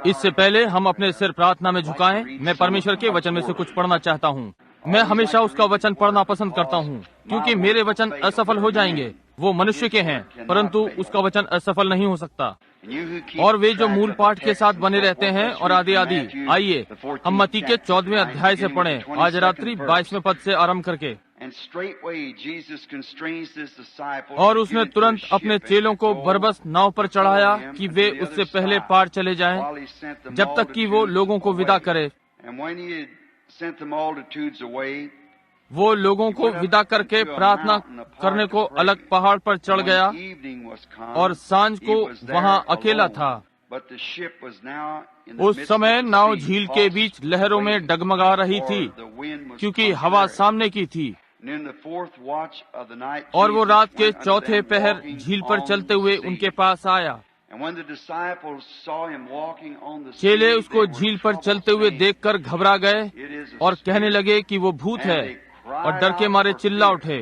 इससे पहले हम अपने सिर प्रार्थना में झुकाएं, मैं परमेश्वर के वचन में से कुछ पढ़ना चाहता हूँ। मैं हमेशा उसका वचन पढ़ना पसंद करता हूँ, क्योंकि मेरे वचन असफल हो जाएंगे। वो मनुष्य के हैं, परंतु उसका वचन असफल नहीं हो सकता। और वे जो मूल पाठ के साथ बने रहते हैं और आदि आदि, आइए हम मत्ती के 14वें अध्याय से पढ़ें, आज रात्रि 22वें पद से आरंभ करके। और उसने तुरंत अपने चेलों को बरबस नाव पर चढ़ाया कि वे उससे पहले पार चले जाएं, जब तक कि वो लोगों को विदा करे। वो लोगों को विदा करके प्रार्थना करने को अलग पहाड़ पर चढ़ गया, और सांझ को वहां अकेला था। उस समय नाव झील के बीच लहरों में डगमगा रही थी, क्योंकि हवा सामने की थी। और वो रात के चौथे पहर झील पर चलते हुए उनके पास आया। चेले उसको झील पर चलते हुए देखकर घबरा गए और कहने लगे कि वो भूत है, और डर के मारे चिल्ला उठे।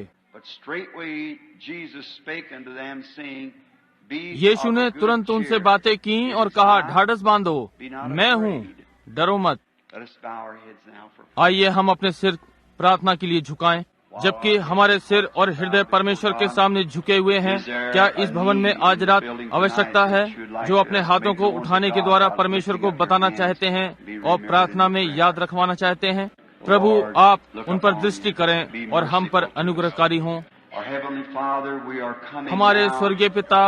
यीशु ने तुरंत उनसे बातें की और कहा, ढाढ़स बांधो, मैं हूँ, डरो मत। आइए हम अपने सिर प्रार्थना के लिए झुकाएं। जबकि हमारे सिर और हृदय परमेश्वर के सामने झुके हुए हैं, क्या इस भवन में आज रात आवश्यकता है जो अपने हाथों को उठाने के द्वारा परमेश्वर को बताना चाहते हैं और प्रार्थना में याद रखवाना चाहते हैं? प्रभु, आप उन पर दृष्टि करें और हम पर अनुग्रहकारी हों। हमारे स्वर्गीय पिता,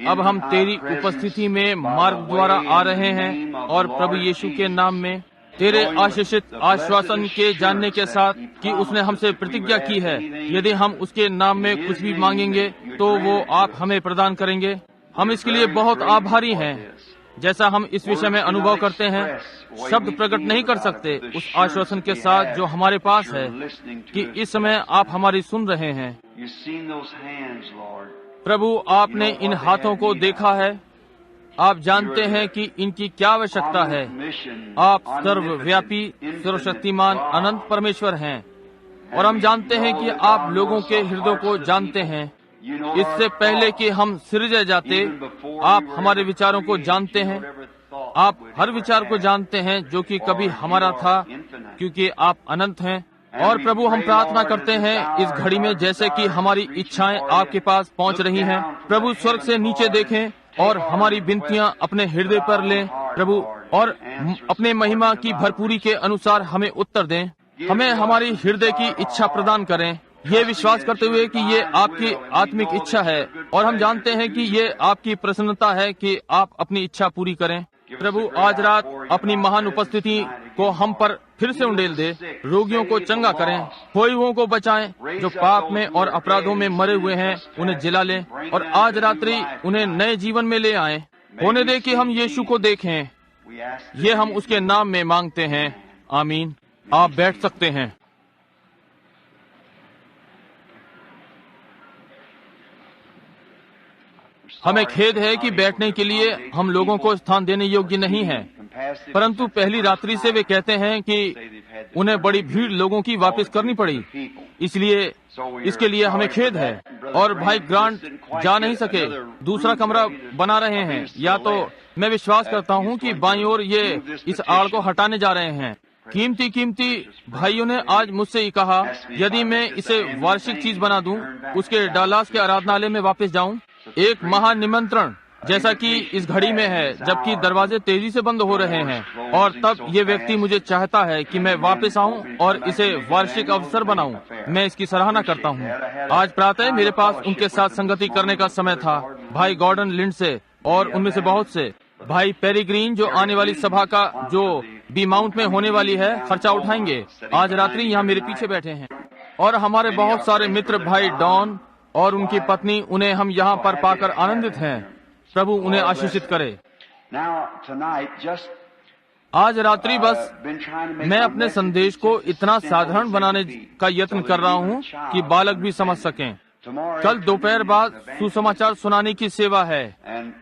अब हम तेरी उपस्थिति में मार्ग द्वारा आ रहे हैं, और प्रभु यीशु के नाम में तेरे आशीषित आश्वासन के जानने के साथ कि उसने हमसे प्रतिज्ञा की है, यदि हम उसके नाम में कुछ भी मांगेंगे तो वो आप हमें प्रदान करेंगे। हम इसके लिए बहुत आभारी हैं। जैसा हम इस विषय में अनुभव करते हैं, शब्द प्रकट नहीं कर सकते उस आश्वासन के साथ जो हमारे पास है कि इस समय आप हमारी सुन रहे हैं। प्रभु, आपने इन हाथों को देखा है, आप जानते हैं कि इनकी क्या आवश्यकता है। आप सर्वव्यापी, सर्वशक्तिमान, अनंत परमेश्वर हैं, और हम जानते हैं कि आप लोगों के हृदयों को जानते हैं। इससे पहले कि हम सृजे जाते, आप हमारे विचारों को जानते हैं। आप हर विचार को जानते हैं जो कि कभी हमारा था, क्योंकि आप अनंत हैं। और प्रभु, हम प्रार्थना करते हैं इस घड़ी में, जैसे कि हमारी इच्छाएं आपके पास पहुंच रही हैं। प्रभु, स्वर्ग से नीचे देखें और हमारी विनतियां अपने हृदय पर लें प्रभु, और अपने महिमा की भरपूरी के अनुसार हमें उत्तर दें। हमें हमारी हृदय की इच्छा प्रदान करें, ये विश्वास करते हुए कि ये आपकी आत्मिक इच्छा है, और हम जानते हैं कि ये आपकी प्रसन्नता है कि आप अपनी इच्छा पूरी करें। प्रभु, आज रात अपनी महान उपस्थिति को हम पर फिर से उंडेल दे। रोगियों को चंगा करें, खोए हुओं को बचाएं, जो पाप में और अपराधों में मरे हुए हैं उन्हें जिला लें, और आज रात्रि उन्हें नए जीवन में ले आएं। होने दे कि हम यीशु को देखें। ये हम उसके नाम में मांगते हैं, आमीन। आप बैठ सकते हैं। हमें खेद है कि बैठने के लिए हम लोगों को स्थान देने योग्य नहीं है, परंतु पहली रात्रि से वे कहते हैं कि उन्हें बड़ी भीड़ लोगों की वापस करनी पड़ी, इसलिए इसके लिए हमें खेद है। और भाई ग्रांट जा नहीं सके, दूसरा कमरा बना रहे हैं, या तो मैं विश्वास करता हूं कि बाईं ओर ये इस आड़ को हटाने जा रहे हैं। कीमती भाइयों ने आज मुझसे ही कहा, यदि मैं इसे वार्षिक चीज बना दूं, उसके डालास के आराधनालय में वापस जाऊं, एक महान निमंत्रण जैसा कि इस घड़ी में है, जबकि दरवाजे तेजी से बंद हो रहे हैं, और तब ये व्यक्ति मुझे चाहता है कि मैं वापस आऊं और इसे वार्षिक अवसर बनाऊं। मैं इसकी सराहना करता हूं। आज प्रातः मेरे पास उनके साथ संगति करने का समय था। भाई गॉर्डन लिंड से और उनमें से बहुत से भाई पेरी ग्रीन, जो आने वाली सभा का जो बी माउंट में होने वाली है, खर्चा उठाएंगे, आज रात्रि यहाँ मेरे पीछे बैठे हैं। और हमारे बहुत सारे मित्र भाई डॉन और उनकी पत्नी, उन्हें हम यहाँ पर पाकर आनंदित हैं। प्रभु उन्हें आशीषित करे। आज रात्रि बस मैं अपने संदेश को इतना साधारण बनाने का यत्न कर रहा हूँ कि बालक भी समझ सकें। कल दोपहर बाद सुसमाचार सुनाने की सेवा है,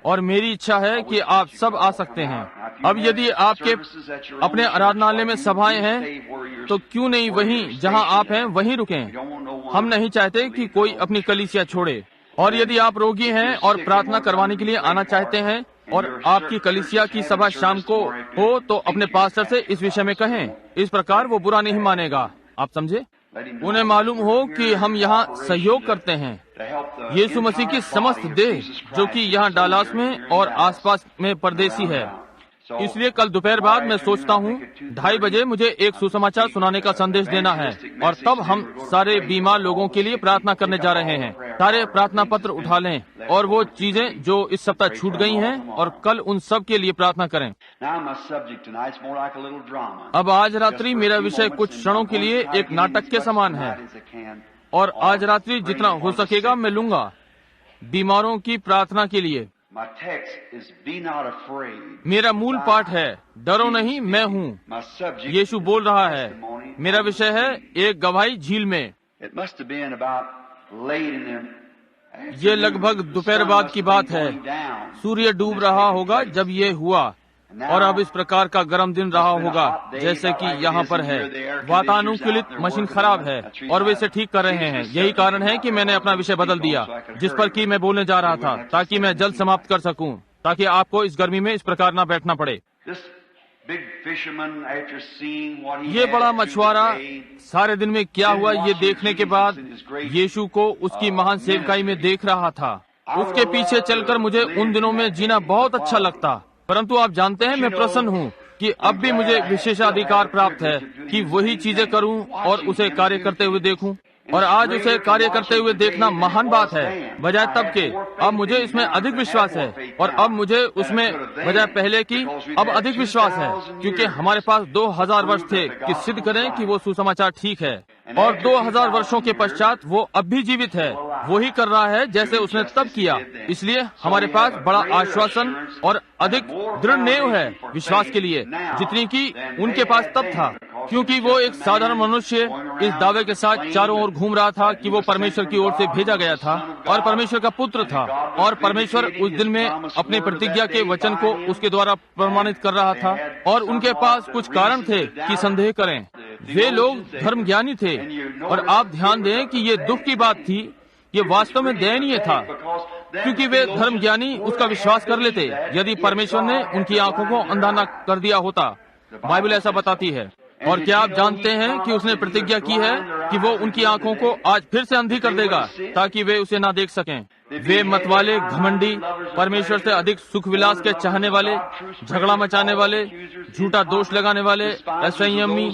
और मेरी इच्छा है कि आप सब आ सकते हैं। अब यदि आपके अपने आराधनालय में सभाएं हैं, तो क्यों नहीं वहीं जहां आप हैं वहीं रुकें। हम नहीं चाहते कि कोई अपनी कलीसिया छोड़े। और यदि आप रोगी हैं और प्रार्थना करवाने के लिए आना चाहते हैं, और आपकी कलीसिया की सभा शाम को हो तो अपने पास्टर से इस विषय में कहें। इस प्रकार वो बुरा नहीं मानेगा। आप समझे? उन्हें मालूम हो कि हम यहाँ सहयोग करते हैं यीशु मसीह की समस्त देह, जो कि यहाँ डालास में और आसपास में परदेसी है। इसलिए कल दोपहर बाद मैं सोचता हूँ 2:30 बजे मुझे एक सुसमाचार सुनाने का संदेश देना है, और तब हम सारे बीमार लोगों के लिए प्रार्थना करने जा रहे हैं। सारे प्रार्थना पत्र उठा लें और वो चीजें जो इस सप्ताह छूट गई हैं, और कल उन सब के लिए प्रार्थना करें। अब आज रात्रि मेरा विषय कुछ क्षणों के लिए एक नाटक के समान है, और आज रात्रि जितना हो सकेगा मैं लूंगा बीमारों की प्रार्थना के लिए। मेरा मूल पाठ है डरो नहीं मैं हूँ। यीशु बोल रहा है। मेरा विषय है एक गवाही झील में। ये लगभग दोपहर बाद की बात है। सूर्य डूब रहा होगा जब ये हुआ, और अब इस प्रकार का गर्म दिन रहा होगा जैसे कि यहाँ पर है। वातानुकूलित मशीन खराब है और वे इसे ठीक कर रहे हैं। यही कारण है कि मैंने अपना विषय बदल दिया जिस पर कि मैं बोलने जा रहा था, ताकि मैं जल्द समाप्त कर सकूं, ताकि आपको इस गर्मी में इस प्रकार न बैठना पड़े। ये बड़ा मछुआरा सारे दिन में क्या हुआ ये देखने के बाद यीशु को उसकी महान सेवकाई में देख रहा था। उसके पीछे चलकर मुझे उन दिनों में जीना बहुत अच्छा लगता, परंतु आप जानते हैं मैं प्रसन्न हूँ कि अब भी मुझे विशेषाधिकार प्राप्त है कि वही चीजें करूं और उसे कार्य करते हुए देखूं। और आज उसे कार्य करते हुए देखना महान बात है, बजाय तब के। अब मुझे इसमें अधिक विश्वास है, और अब मुझे उसमें बजाय पहले की अब अधिक विश्वास है, क्योंकि हमारे पास 2000 वर्ष थे कि सिद्ध करें कि वो सुसमाचार ठीक है, और 2000 वर्षों के पश्चात वो अब भी जीवित है। वही कर रहा है जैसे उसने तब किया। इसलिए हमारे पास बड़ा आश्वासन और अधिक दृढ़ नेव है विश्वास के लिए, जितनी की उनके पास तब था, क्योंकि वो एक साधारण मनुष्य इस दावे के साथ चारों ओर घूम रहा था कि वो परमेश्वर की ओर से भेजा गया था और परमेश्वर का पुत्र था, और परमेश्वर उस दिन में अपने प्रतिज्ञा के वचन को उसके द्वारा प्रमाणित कर रहा था। और उनके पास कुछ कारण थे कि संदेह करें। वे लोग धर्म ज्ञानी थे, और आप ध्यान दें कि ये दुख की बात थी। ये वास्तव में दयनीय था, क्योंकि वे धर्म ज्ञानी उसका विश्वास कर लेते यदि परमेश्वर ने उनकी आंखों को अंधा न कर दिया होता। बाइबल ऐसा बताती है। और क्या आप जानते हैं कि उसने प्रतिज्ञा की है कि वो उनकी आंखों को आज फिर से अंधी कर देगा, ताकि वे उसे ना देख सकें। वे मतवाले, घमंडी, परमेश्वर से अधिक सुख विलास के चाहने वाले, झगड़ा मचाने वाले, झूठा दोष लगाने वाले, असंयमी,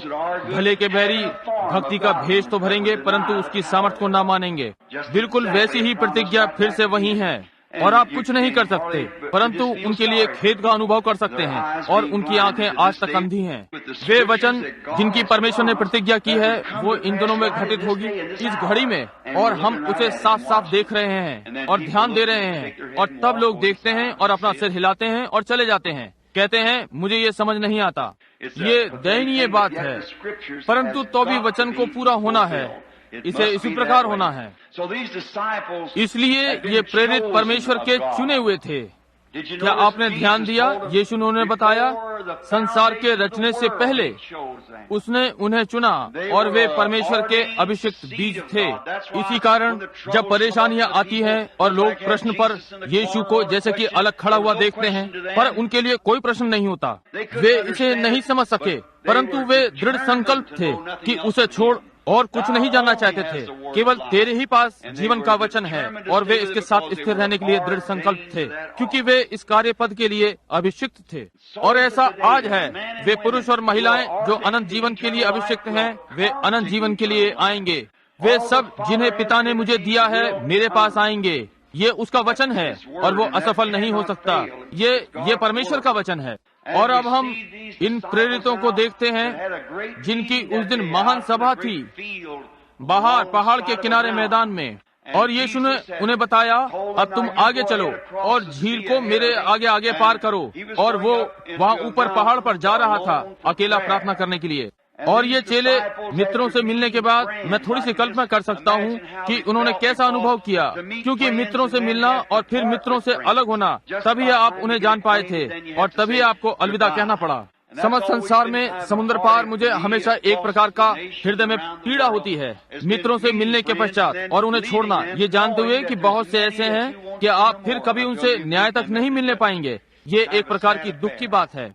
भले के बैरी, भक्ति का भेष तो भरेंगे परंतु उसकी सामर्थ को ना मानेंगे। बिल्कुल वैसी ही प्रतिज्ञा फिर से वही है, और आप कुछ नहीं कर सकते, परंतु उनके लिए खेद का अनुभव कर सकते हैं, और उनकी आंखें आज तक अंधी हैं। वे वचन जिनकी परमेश्वर ने प्रतिज्ञा की है वो इन दिनों में घटित होगी, इस घड़ी में, और हम उसे साफ साफ देख रहे हैं और ध्यान दे रहे हैं। और तब लोग देखते हैं और अपना सिर हिलाते हैं और चले जाते हैं, कहते हैं मुझे ये समझ नहीं आता। ये दयनीय बात है, परंतु तो भी वचन को पूरा होना है, इसे इसी प्रकार होना है। इसलिए ये प्रेरित परमेश्वर के चुने हुए थे। क्या आपने ध्यान दिया? यीशु ने बताया संसार के रचने से पहले उसने उन्हें चुना, और वे परमेश्वर के अभिषिक्त बीज थे। इसी कारण जब परेशानियां आती हैं और लोग प्रश्न पर यीशु को जैसे कि अलग खड़ा हुआ देखते हैं, पर उनके लिए कोई प्रश्न नहीं होता, वे इसे नहीं समझ सके, परंतु वे दृढ़ संकल्प थे कि उसे छोड़ और कुछ नहीं जानना चाहते थे। केवल तेरे ही पास जीवन का वचन है, और वे इसके साथ स्थिर रहने के लिए दृढ़ संकल्प थे, क्योंकि वे इस कार्य पद के लिए अभिषिक्त थे। और ऐसा आज है। वे पुरुष और महिलाएं जो अनंत जीवन के लिए अभिषिक्त हैं, वे अनंत जीवन के लिए आएंगे। वे सब जिन्हें पिता ने मुझे दिया है मेरे पास आएंगे। ये उसका वचन है, और वो असफल नहीं हो सकता। ये परमेश्वर का वचन है। और अब हम इन प्रेरितों को देखते हैं जिनकी उस दिन महान सभा थी बाहर पहाड़ के किनारे मैदान में, और यीशु ने उन्हें बताया अब तुम आगे चलो और झील को मेरे आगे आगे पार करो। और वो वहाँ ऊपर पहाड़ पर जा रहा था अकेला प्रार्थना करने के लिए। और ये चेले मित्रों से मिलने के बाद मैं थोड़ी सी कल्पना कर सकता हूँ कि उन्होंने कैसा अनुभव किया, क्योंकि मित्रों से मिलना और फिर मित्रों से अलग होना, तभी आप उन्हें जान पाए थे और तभी आपको अलविदा कहना पड़ा। समस्त संसार में समुद्र पार मुझे हमेशा एक प्रकार का हृदय में पीड़ा होती है मित्रों से मिलने के पश्चात, और उन्हें छोड़ना, ये जानते हुए कि बहुत से ऐसे हैं कि आप फिर कभी उनसे न्याय तक नहीं मिलने पाएंगे, ये एक प्रकार की दुख की बात है।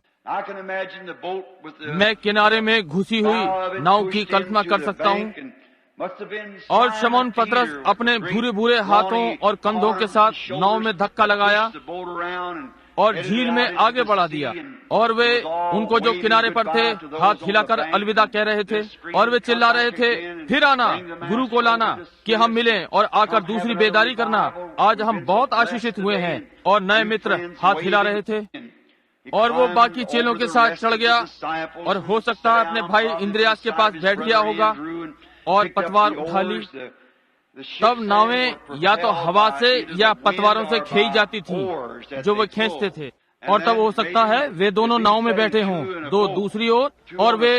मैं किनारे में घुसी हुई नाव की कल्पना कर सकता हूँ और शमौन पतरस अपने भूरे भूरे हाथों और कंधों के साथ नाव में धक्का लगाया और झील में आगे बढ़ा दिया, और वे उनको जो किनारे पर थे हाथ हिलाकर अलविदा कह रहे थे, और वे चिल्ला रहे थे, फिर आना, गुरु को लाना कि हम मिलें और आकर दूसरी बेदारी करना। आज हम बहुत आशीषित हुए हैं। और नए मित्र हाथ हिला रहे थे, और वो बाकी चेलों के साथ चढ़ गया और हो सकता है अपने भाई इंद्रियास के पास बैठ गया होगा और पतवार उठा ली। तब नावें या तो हवा से या पतवारों से खींची जाती थी जो वे खींचते थे, और तब हो सकता है वे दोनों नाव में बैठे हों, दो दूसरी ओर और वे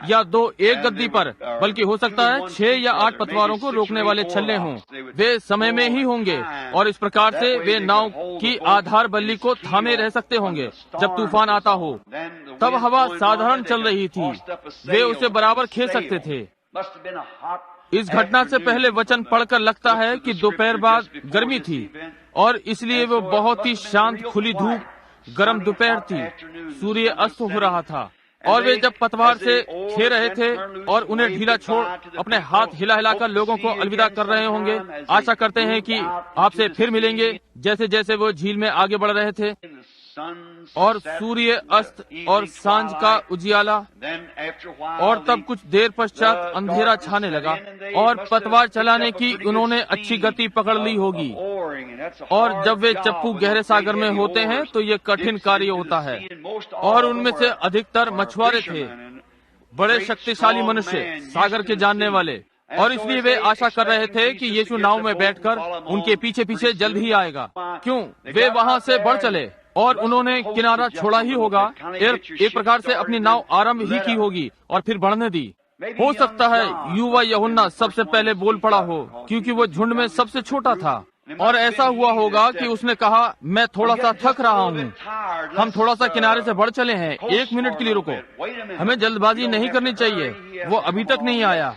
या दो एक गद्दी पर, बल्कि हो सकता है 6 या 8 पतवारों को रोकने वाले छल्ले हों। वे समय में ही होंगे और इस प्रकार से वे नाव की आधार बल्ली को थामे रह सकते होंगे जब तूफान आता हो। तब हवा साधारण चल रही थी, वे उसे बराबर खींच सकते थे। इस घटना से पहले वचन पढ़कर लगता है कि दोपहर बाद गर्मी थी, और इसलिए वो बहुत ही शांत खुली धूप, गर्म दोपहर थी, सूर्य अस्त हो रहा था, और वे जब पतवार से खेल रहे थे और उन्हें ढीला छोड़ अपने हाथ हिला हिलाकर लोगों को अलविदा कर रहे होंगे। आशा करते हैं कि आपसे फिर मिलेंगे। जैसे जैसे वो झील में आगे बढ़ रहे थे और सूर्य अस्त और सांझ का उजियाला, और तब कुछ देर पश्चात अंधेरा छाने लगा और पतवार चलाने की उन्होंने अच्छी गति पकड़ ली होगी। और जब वे चप्पू गहरे सागर में होते हैं तो ये कठिन कार्य होता है, और उनमें से अधिकतर मछुआरे थे, बड़े शक्तिशाली मनुष्य, सागर के जानने वाले, और इसलिए वे आशा कर रहे थे कि यीशु नाव में बैठकर उनके पीछे पीछे जल्द ही आएगा। क्यों? वे वहाँ से बढ़ चले और उन्होंने किनारा छोड़ा ही होगा, एक प्रकार से अपनी नाव आरंभ ही की होगी और फिर बढ़ने दी। हो सकता है युवा यूहन्ना सबसे पहले बोल पड़ा हो, क्योंकि वो झुंड में सबसे छोटा था, और ऐसा हुआ होगा कि उसने कहा, मैं थोड़ा सा थक रहा हूँ, हम थोड़ा सा किनारे से बढ़ चले हैं, 1 मिनट के लिए रुको, हमें जल्दबाजी नहीं करनी चाहिए, वो अभी तक नहीं आया,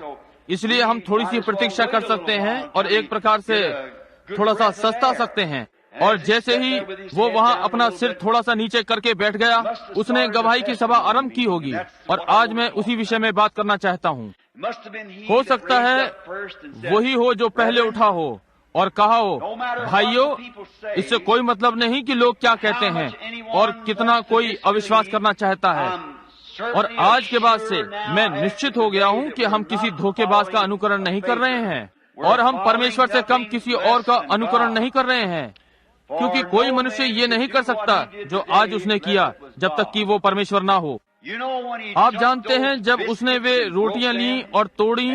इसलिए हम थोड़ी सी प्रतीक्षा कर सकते हैं और एक प्रकार से थोड़ा सा सस्ता सकते हैं। और जैसे ही वो वहाँ अपना सिर थोड़ा सा नीचे करके बैठ गया, उसने गवाही की सभा आरंभ की होगी, और आज मैं उसी विषय में बात करना चाहता हूँ। हो सकता है वही हो जो पहले उठा हो और कहा हो, भाइयों, इससे कोई मतलब नहीं कि लोग क्या कहते हैं और कितना कोई अविश्वास करना चाहता है। और आज के बाद से मैं निश्चित हो गया हूँ कि हम किसी धोखेबाज का अनुकरण नहीं कर रहे हैं, और हम परमेश्वर से कम किसी और का अनुकरण नहीं कर रहे हैं, क्योंकि कोई मनुष्य ये नहीं कर सकता जो आज उसने किया जब तक कि वो परमेश्वर ना हो। आप जानते हैं, जब उसने वे रोटियां ली और तोड़ी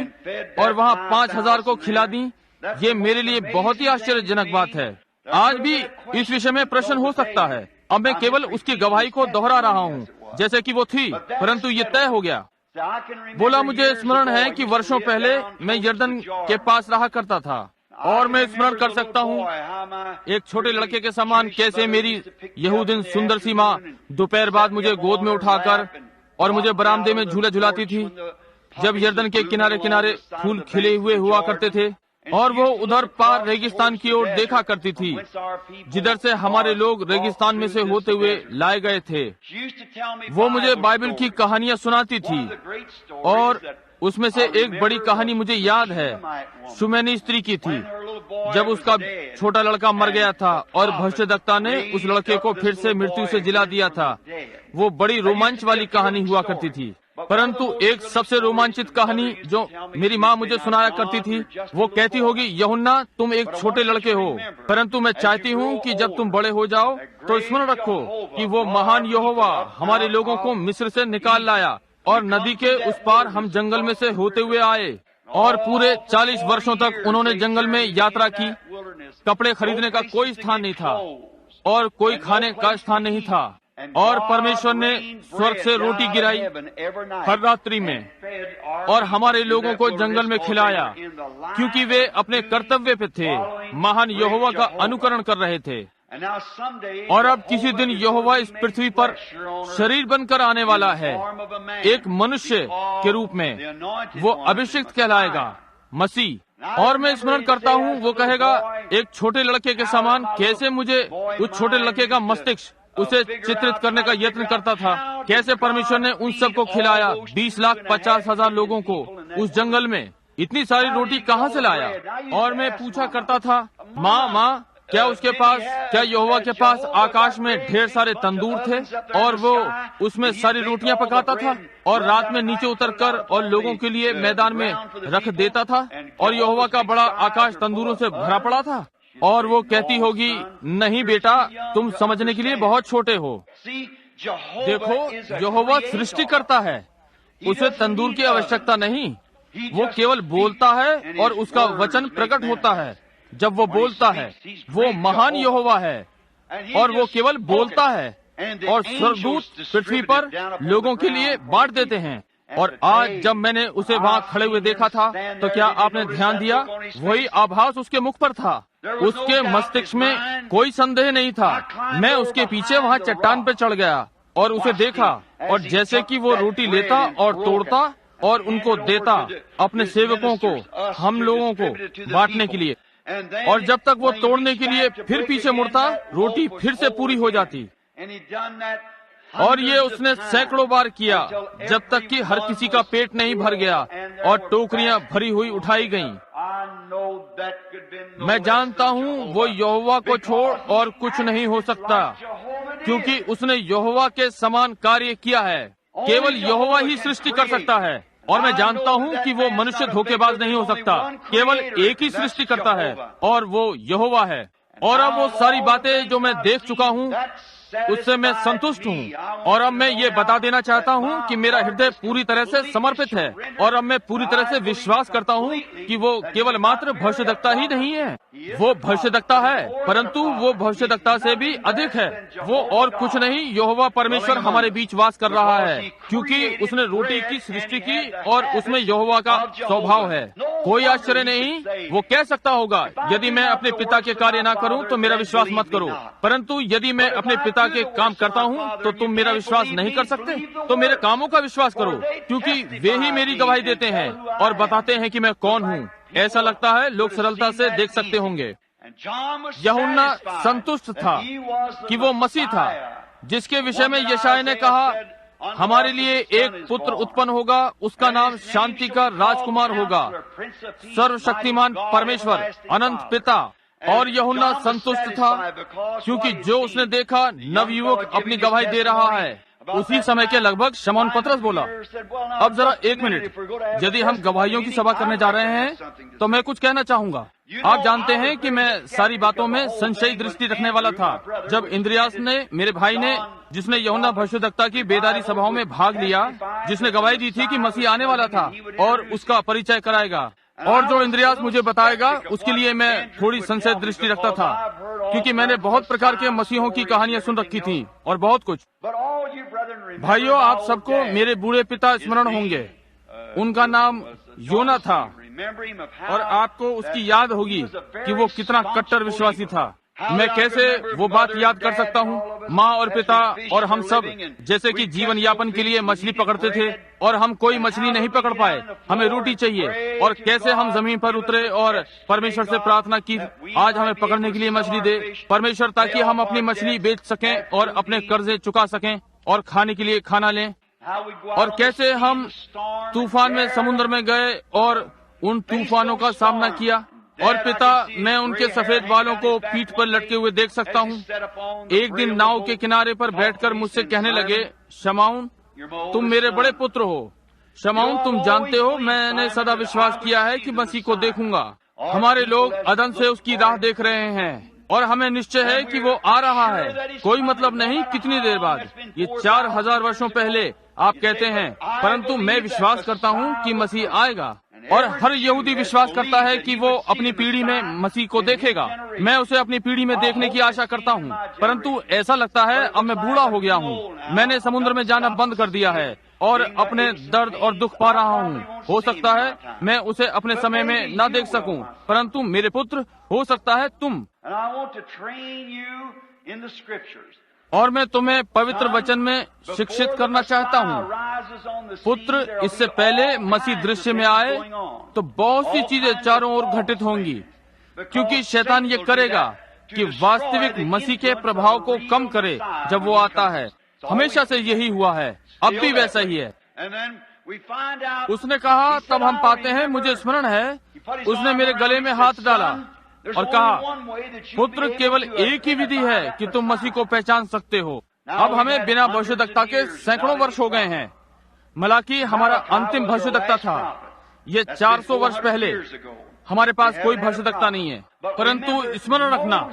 और वहाँ 5000 को खिला दी, ये मेरे लिए बहुत ही आश्चर्यजनक बात है। आज भी इस विषय में प्रश्न हो सकता है। अब मैं केवल उसकी गवाही को दोहरा रहा हूँ जैसे कि वो थी, परंतु ये तय हो गया। बोला, मुझे स्मरण है कि वर्षों पहले मैं यर्दन के पास रहा करता था, और मैं स्मरण कर सकता हूँ एक छोटे लड़के के समान कैसे मेरी यहूदीन सुंदर सी माँ दोपहर बाद मुझे गोद में उठाकर और मुझे बरामदे में झूला झुलाती थी, जब यर्दन के किनारे किनारे फूल खिले हुए हुआ करते थे, और वो उधर पार रेगिस्तान की ओर देखा करती थी, जिधर से हमारे लोग रेगिस्तान में से होते हुए लाए गए थे। वो मुझे बाइबल की कहानियां सुनाती थी, और उसमें से एक बड़ी कहानी मुझे याद है, सुमैनी स्त्री की थी, जब उसका छोटा लड़का मर गया था और भविष्यद्वक्ता ने उस लड़के को फिर से मृत्यु से जिला दिया था। वो बड़ी रोमांच वाली कहानी हुआ करती थी, परंतु एक सबसे रोमांचित कहानी जो मेरी माँ मुझे सुनाया करती थी, वो कहती होगी, यूहन्ना, तुम एक छोटे लड़के हो, परंतु मैं चाहती हूँ कि जब तुम बड़े हो जाओ तो स्मरण रखो कि वो महान यहोवा हमारे लोगों को मिस्र से निकाल लाया, और नदी के उस पार हम जंगल में से होते हुए आए, और पूरे 40 वर्षों तक उन्होंने जंगल में यात्रा की। कपड़े खरीदने का कोई स्थान नहीं था और कोई खाने का स्थान नहीं था, और परमेश्वर ने स्वर्ग से रोटी गिराई हर रात्रि में और हमारे लोगों को जंगल में खिलाया, क्योंकि वे अपने कर्तव्य पे थे, महान यहोवा का अनुकरण कर रहे थे। और अब किसी दिन यहोवा इस पृथ्वी पर शरीर बनकर आने वाला है, एक मनुष्य के रूप में। वो अभिषिक्त कहलाएगा, मसीह। और मैं स्मरण करता हूँ, वो कहेगा, एक छोटे लड़के के समान कैसे मुझे उस छोटे लड़के का मस्तिष्क उसे चित्रित करने का यत्न करता था। कैसे परमेश्वर ने उन सबको खिलाया, 20,50,000 लोगों को उस जंगल में। इतनी सारी रोटी कहाँ से लाया? और मैं पूछा करता था, माँ, क्या यहोवा के पास आकाश में ढेर सारे तंदूर थे और वो उसमें सारी रोटियां पकाता था और रात में नीचे उतरकर और लोगों के लिए मैदान में रख देता था, और यहोवा का बड़ा आकाश तंदूरों से भरा पड़ा था? और वो कहती होगी, नहीं बेटा, तुम समझने के लिए बहुत छोटे हो। देखो, यहोवा सृष्टि करता है, उसे तंदूर की आवश्यकता नहीं। वो केवल बोलता है और उसका वचन प्रकट होता है। जब वो बोलता है, वो महान यहोवा है और वो केवल बोलता है, और स्वर्गदूत पृथ्वी पर लोगों के लिए बांट देते हैं। और आज जब मैंने उसे वहाँ खड़े हुए देखा था, तो क्या आपने ध्यान दिया? वही आभास उसके मुख पर था, उसके मस्तिष्क में कोई संदेह नहीं था। मैं उसके पीछे वहाँ चट्टान पर चढ़ गया और उसे देखा, और जैसे कि वो रोटी लेता और तोड़ता और उनको देता अपने सेवकों को, हम लोगों को बांटने के लिए, और जब तक वो तोड़ने के लिए फिर पीछे मुड़ता, रोटी फिर से पूरी हो जाती। और ये उसने सैकड़ों बार किया, जब तक कि हर किसी का पेट नहीं भर गया और टोकरियां भरी हुई उठाई गईं। मैं जानता हूँ वो यहोवा को छोड़ और कुछ नहीं हो सकता, क्योंकि उसने यहोवा के समान कार्य किया है। केवल यहोवा ही सृष्टि कर सकता है, और मैं जानता हूँ कि वो मनुष्य धोखेबाज नहीं हो सकता। केवल एक ही सृष्टि करता है, और वो यहोवा है। और अब वो सारी बातें जो मैं देख चुका हूँ, उससे मैं संतुष्ट हूँ। और अब मैं ये बता देना चाहता हूँ कि मेरा हृदय पूरी तरह से समर्पित है, और अब मैं पूरी तरह से विश्वास करता हूँ कि वो केवल मात्र भविष्यद्वक्ता ही नहीं है। वो भविष्यद्वक्ता है, परंतु वो भविष्यद्वक्ता से भी अधिक है। वो और कुछ नहीं, यहोवा परमेश्वर हमारे बीच वास कर रहा है, क्योंकि उसने रोटी की सृष्टि की और उसमें यहोवा का स्वभाव है। कोई आश्चर्य नहीं। वो कह सकता होगा, यदि मैं अपने पिता के कार्य ना करूं तो मेरा विश्वास मत करो, परंतु यदि मैं अपने पिता के काम करता हूं तो तुम मेरा विश्वास नहीं कर सकते। तो मेरे कामों का विश्वास करो, क्योंकि वे ही मेरी गवाही देते हैं और बताते हैं कि मैं कौन हूं। ऐसा लगता है लोग सरलता से देख सकते होंगे। यूहन्ना संतुष्ट था कि वो मसीह था, जिसके विषय में यशायाह ने कहा, हमारे लिए एक पुत्र उत्पन्न होगा, उसका नाम शांति का राजकुमार होगा, सर्वशक्तिमान परमेश्वर, अनंत पिता। और यूहन्ना संतुष्ट था क्योंकि जो उसने देखा, नवयुवक अपनी गवाही दे रहा है। उसी समय के लगभग शमौन पतरस बोला, अब जरा एक मिनट, यदि हम गवाहियों की सभा करने जा रहे हैं तो मैं कुछ कहना चाहूंगा। आप जानते हैं कि मैं सारी बातों में संशयी दृष्टि रखने वाला था। जब इंद्रियास ने, मेरे भाई ने, जिसने यूहन्ना भविष्यद्वक्ता की बेदारी सभाओं में भाग लिया, जिसने गवाही दी थी कि मसीह आने वाला था और उसका परिचय कराएगा, और जो इंद्रियास मुझे बताएगा, उसके लिए मैं थोड़ी संशय दृष्टि रखता था, क्योंकि मैंने बहुत प्रकार के मसीहों की कहानियां सुन रखी थी और बहुत कुछ। भाइयों, आप सबको मेरे बूढ़े पिता स्मरण होंगे। उनका नाम योना था, और आपको उसकी याद होगी कि वो कितना कट्टर विश्वासी था। मैं कैसे वो बात याद कर सकता हूँ। माँ और पिता और हम सब जैसे कि जीवन यापन के लिए मछली पकड़ते थे, और हम कोई मछली नहीं पकड़ पाए, हमें रोटी चाहिए, और कैसे हम जमीन पर उतरे और परमेश्वर से प्रार्थना की, आज हमें पकड़ने के लिए मछली दे परमेश्वर, ताकि हम अपनी मछली बेच सकें और अपने कर्जे चुका सकें और खाने के लिए खाना लें। और कैसे हम तूफान में समुद्र में गए और उन तूफानों का सामना किया। और पिता, मैं उनके सफेद बालों को पीठ पर लटके हुए देख सकता हूँ। एक दिन नाव के किनारे पर बैठकर मुझसे कहने लगे, शमौन, तुम मेरे बड़े पुत्र हो। शमौन, तुम जानते हो, मैंने सदा विश्वास किया है कि मसीह को देखूंगा। हमारे लोग अदन से उसकी राह देख रहे हैं, और हमें निश्चय है कि वो आ रहा है। कोई मतलब नहीं कितनी देर बाद, ये 4000 वर्षों पहले आप कहते हैं, परंतु मैं विश्वास करता हूँ कि मसीह आएगा। और हर यहूदी विश्वास करता है कि वो अपनी पीढ़ी में मसीह को देखेगा। मैं उसे अपनी पीढ़ी में देखने की आशा करता हूँ, परंतु ऐसा लगता है अब मैं बूढ़ा हो गया हूँ। मैंने समुद्र में जाना बंद कर दिया है और अपने दर्द और दुख पा रहा हूँ। हो सकता है मैं उसे अपने समय में न देख सकूं, परंतु मेरे पुत्र, हो सकता है तुम। और मैं तुम्हें पवित्र वचन में शिक्षित करना चाहता हूँ। पुत्र, इससे पहले मसीह दृश्य में आए तो बहुत सी चीजें चारों ओर घटित होंगी, क्योंकि शैतान ये करेगा कि वास्तविक मसीह के प्रभाव को कम करे जब वो आता है। हमेशा से यही हुआ है, अब भी वैसा ही है। उसने कहा, तब हम पाते हैं, मुझे स्मरण है, उसने मेरे गले में हाथ डाला और कहा, पुत्र, केवल एक ही विधि है कि तुम मसीह को पहचान सकते हो। अब हमें बिना भविष्यवक्ता के सैकड़ों वर्ष हो गए हैं। मलाकी हमारा अंतिम भविष्यवक्ता था। ये 400 वर्ष पहले हमारे पास कोई भविष्यवक्ता नहीं है। परंतु स्मरण रखना,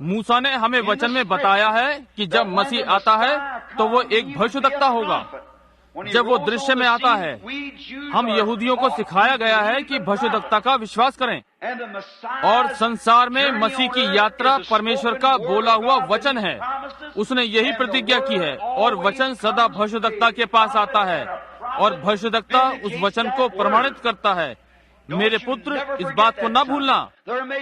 मूसा ने हमें वचन में बताया है कि जब मसीह आता है तो वो एक भविष्यवक्ता होगा। जब वो दृश्य में आता है, हम यहूदियों को सिखाया गया है कि भविष्यवक्ता का विश्वास करें, और संसार में मसीह की यात्रा परमेश्वर का बोला हुआ वचन है। उसने यही प्रतिज्ञा की है, और वचन सदा भविष्यवक्ता के पास आता है, और भविष्यवक्ता उस वचन को प्रमाणित करता है। मेरे पुत्र, इस बात को न भूलना।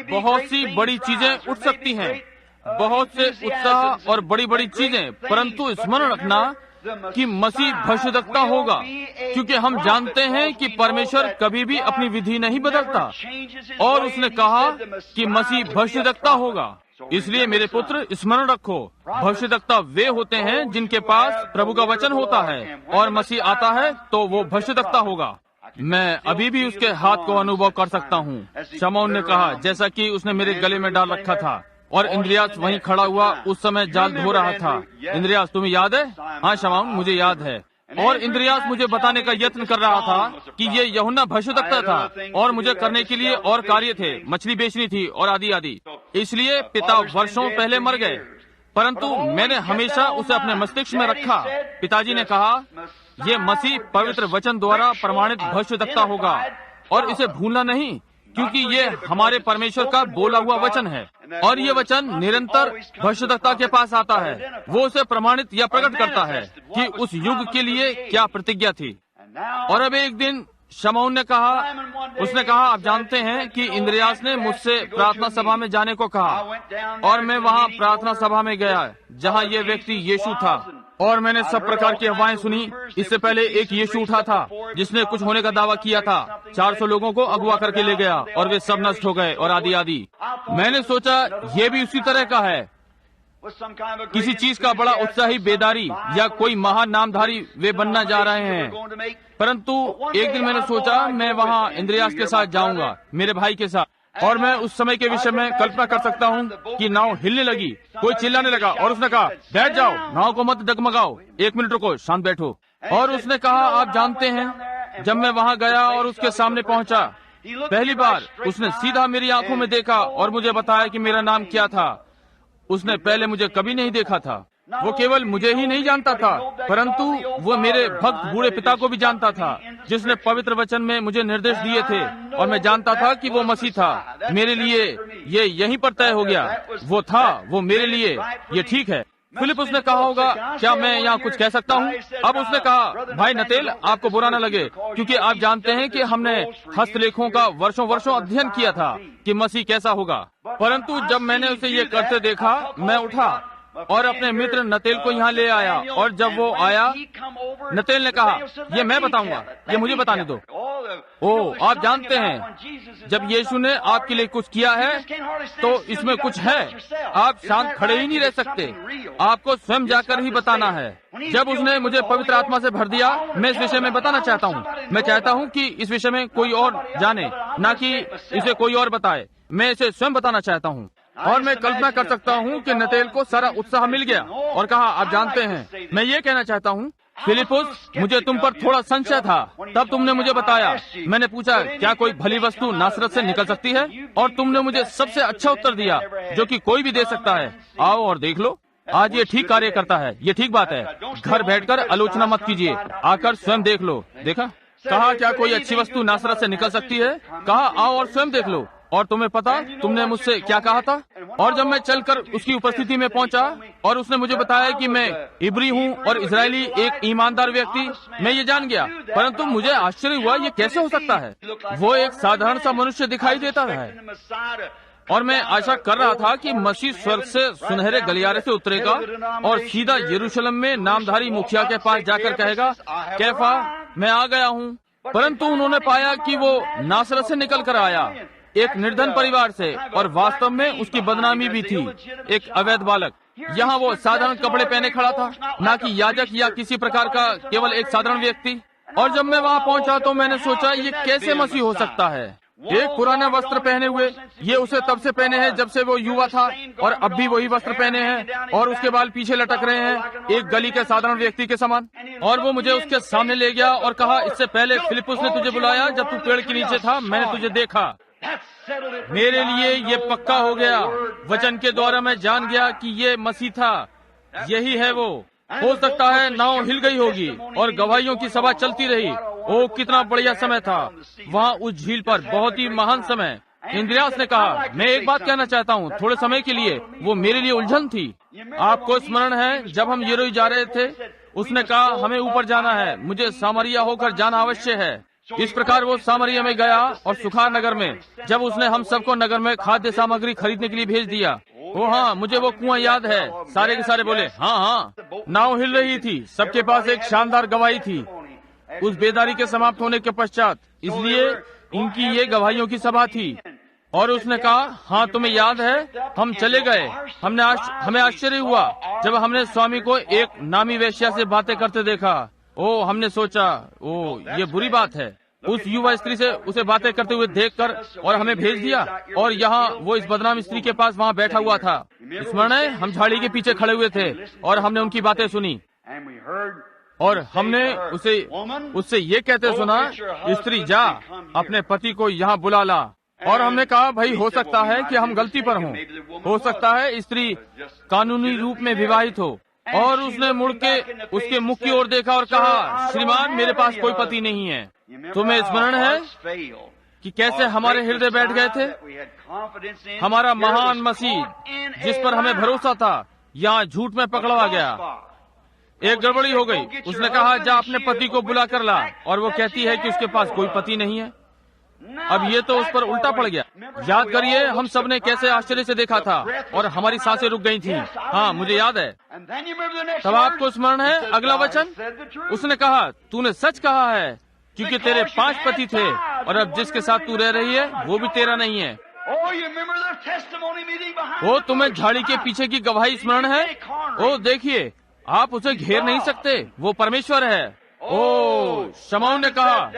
बहुत सी बड़ी चीजें उठ सकती हैं, बहुत से उत्साह और बड़ी बड़ी चीजें, परंतु स्मरण रखना कि मसीह भविष्यवक्ता होगा, क्योंकि हम जानते हैं कि परमेश्वर कभी भी अपनी विधि नहीं बदलता, और उसने कहा कि मसीह भविष्यवक्ता होगा। इसलिए मेरे पुत्र, स्मरण रखो, भविष्यवक्ता वे होते हैं जिनके पास प्रभु का वचन होता है, और मसीह आता है तो वो भविष्यवक्ता होगा। मैं अभी भी उसके हाथ को अनुभव कर सकता हूँ। शमौन ने कहा, जैसा कि उसने मेरे गले में डाल रखा था, और इंद्रियास वहीं खड़ा हुआ उस समय जाल धो रहा था। इंद्रियास, तुम्हें याद है? हाँ शमौन, मुझे याद है। और इंद्रियास मुझे बताने का यत्न कर रहा था कि ये यूहन्ना भविष्यवक्ता था, और मुझे करने के लिए और कार्य थे, मछली बेचनी थी और आदि आदि। इसलिए पिता वर्षों पहले मर गए, परंतु मैंने हमेशा उसे अपने मस्तिष्क में रखा। पिताजी ने कहा, ये मसीह पवित्र वचन द्वारा प्रमाणित भविष्यवक्ता होगा, और इसे भूलना नहीं, क्योंकि ये हमारे परमेश्वर का बोला हुआ वचन है, और ये वचन निरंतर भविष्यवक्ता के पास आता है। वो उसे प्रमाणित या प्रकट करता है कि उस युग के लिए क्या प्रतिज्ञा थी। और अब एक दिन शमौन ने कहा, उसने कहा, आप जानते हैं कि इंद्रियास ने मुझसे प्रार्थना सभा में जाने को कहा, और मैं वहाँ प्रार्थना सभा में गया जहाँ ये व्यक्ति यीशु था, और मैंने सब प्रकार की अफवाहें सुनी। इससे पहले एक यीशु उठा था जिसने कुछ होने का दावा किया था, 400 लोगों को अगवा करके ले गया, और वे सब नष्ट हो गए, और आदि आदि। मैंने सोचा ये भी उसी तरह का है, किसी चीज का बड़ा उत्साही बेदारी या कोई महान नामधारी वे बनना जा रहे हैं। परंतु एक दिन मैंने सोचा मैं वहाँ इंद्रियास के साथ जाऊंगा, मेरे भाई के साथ, और मैं उस समय के विषय में कल्पना कर सकता हूँ कि नाव हिलने लगी, कोई चिल्लाने लगा, और उसने कहा, बैठ जाओ, नाव को मत डगमगाओ, 1 मिनट रुको, शांत बैठो। और उसने कहा, आप जानते हैं, जब मैं वहाँ गया और उसके सामने पहुँचा, पहली बार उसने सीधा मेरी आंखों में देखा और मुझे बताया कि मेरा नाम क्या था। उसने पहले मुझे कभी नहीं देखा था। वो केवल मुझे ही नहीं जानता था, परंतु वो मेरे भक्त बूढ़े पिता को भी जानता था, जिसने पवित्र वचन में मुझे निर्देश दिए थे, और मैं जानता था कि वो मसीह था। मेरे लिए ये यहीं पर तय हो गया, वो था, वो मेरे लिए, ये ठीक है। फिलिपुस ने कहा होगा, क्या मैं यहाँ कुछ कह सकता हूँ? अब उसने कहा, भाई नतेल, आपको बुरा न लगे, क्योंकि आप जानते हैं कि हमने हस्तलेखों का वर्षों वर्षों अध्ययन किया था कि मसीह कैसा होगा। परंतु जब मैंने उसे ये करते देखा, मैं उठा और अपने मित्र नतेल को यहाँ ले आया, और जब वो आया, नतेल ने कहा, ये मैं बताऊंगा, ये मुझे बताने दो। ओह, आप जानते हैं, जब यीशु ने आपके लिए कुछ किया है तो इसमें कुछ है, आप शांत खड़े ही नहीं रह सकते, आपको स्वयं जाकर ही बताना है। जब उसने मुझे पवित्र आत्मा से भर दिया, मैं इस विषय में बताना चाहता हूँ। मैं चाहता हूँ कि इस विषय में कोई और जाने, न कि इसे कोई और बताए, मैं इसे स्वयं बताना चाहता हूँ। और मैं कल्पना कर सकता हूँ कि नतेल को सारा उत्साह मिल गया और कहा, आप जानते हैं, मैं ये कहना चाहता हूँ फिलिपुस, मुझे तुम पर थोड़ा संशय था, तब तुमने मुझे बताया। मैंने पूछा, क्या कोई भली वस्तु नासरत से निकल सकती है? और तुमने मुझे सबसे अच्छा उत्तर दिया जो कि कोई भी दे सकता है। आओ और देख लो, आज ये ठीक कार्य करता है, ये ठीक बात है। घर बैठकर आलोचना मत कीजिए, आकर स्वयं देख लो। देखा? कहा, क्या कोई अच्छी वस्तु नासरत से निकल सकती है? कहा, आओ और स्वयं देख लो। और तुम्हें पता तुमने मुझसे क्या कहा था? और जब मैं चलकर उसकी उपस्थिति में पहुंचा और उसने मुझे बताया कि मैं इब्री हूँ और इजरायली, एक ईमानदार व्यक्ति, मैं ये जान गया। परंतु मुझे आश्चर्य हुआ, ये कैसे हो सकता है? वो एक साधारण सा मनुष्य दिखाई देता है, और मैं आशा कर रहा था कि मसीह स्वर्ग से सुनहरे गलियारे से उतरेगा और सीधा यरूशलेम में नामधारी मुखिया के पास जाकर कहेगा, कैफा, मैं आ गया हूँ। परंतु उन्होंने पाया कि वो नासरत से निकल कर आया, एक निर्धन परिवार से, और वास्तव में उसकी बदनामी भी थी, एक अवैध बालक। यहाँ वो साधारण कपड़े पहने खड़ा था, न कि याजक या किसी प्रकार का केवल एक साधारण व्यक्ति। और जब मैं वहाँ पहुँचा तो मैंने सोचा ये कैसे मसीह हो सकता है, एक पुराने वस्त्र पहने हुए। ये उसे तब से पहने हैं जब से वो युवा था, और अब भी वही वस्त्र पहने हैं, और उसके बाल पीछे लटक रहे हैं, एक गली के साधारण व्यक्ति के समान। और वो मुझे उसके सामने ले गया और कहा, इससे पहले फिलिपुस ने तुझे बुलाया, जब तू पेड़ के नीचे था मैंने तुझे देखा। मेरे लिए ये पक्का हो गया, वचन के द्वारा मैं जान गया कि ये मसीह था, यही है वो। हो सकता है नाव हिल गई होगी और गवाहियों की सभा चलती रही। ओ कितना बढ़िया समय था वहाँ उस झील पर, बहुत ही महान समय। इंद्रियास ने कहा, मैं एक बात कहना चाहता हूँ, थोड़े समय के लिए वो मेरे लिए उलझन थी। आपको स्मरण है जब हम यरीहो जा रहे थे, उसने कहा हमें ऊपर जाना है, मुझे सामरिया होकर जाना अवश्य है। इस प्रकार वो सामरिया में गया और सुखार नगर में, जब उसने हम सबको नगर में खाद्य सामग्री खरीदने के लिए भेज दिया। ओ हाँ, मुझे वो कुआं याद है। सारे के सारे बोले हाँ हाँ। नाव हिल रही थी, सबके पास एक शानदार गवाही थी उस बेदारी के समाप्त होने के पश्चात, इसलिए इनकी ये गवाहियों की सभा थी। और उसने कहा, हाँ तुम्हें याद है, हम चले गए, हमें आश्चर्य हुआ जब हमने स्वामी को एक नामी वेश्या से बातें करते देखा। ओ हमने सोचा, ओ ये बुरी बात है, उस युवा स्त्री से उसे बातें करते हुए देखकर, और हमें भेज दिया। और यहाँ वो इस बदनाम स्त्री के पास वहाँ बैठा हुआ था। स्मरण है, हम झाड़ी के पीछे खड़े हुए थे और हमने उनकी बातें सुनी, और हमने उससे ये कहते सुना, स्त्री जा अपने पति को यहाँ बुला ला। और हमने कहा, भाई हो सकता है कि हम गलती पर हों, हो सकता है स्त्री कानूनी रूप में विवाहित हो। और उसने मुड़ के उसके मुख की ओर देखा और कहा, श्रीमान मेरे पास कोई पति नहीं है। तुम्हें स्मरण है कि कैसे हमारे हृदय बैठ गए थे। हमारा महान मसीह जिस पर हमें भरोसा था, यहाँ झूठ में पकड़वा गया। एक गड़बड़ी हो गई। उसने कहा, जा अपने पति को बुला कर ला, और वो कहती है कि उसके पास कोई पति नहीं है। अब ये तो उस पर उल्टा पड़ गया। याद करिए हम सब ने कैसे आश्चर्य से देखा था और हमारी सांसें रुक गई थी। हाँ मुझे याद है। तब आपको स्मरण है अगला वचन, उसने कहा, तूने सच कहा है, क्योंकि तेरे 5 पति थे, और अब जिसके साथ तू रह रही है वो भी तेरा नहीं है। ओ तुम्हें झाड़ी के पीछे की गवाही स्मरण है। ओ देखिए, आप उसे घेर नहीं सकते, वो परमेश्वर है। ओ शमौन ने कहा,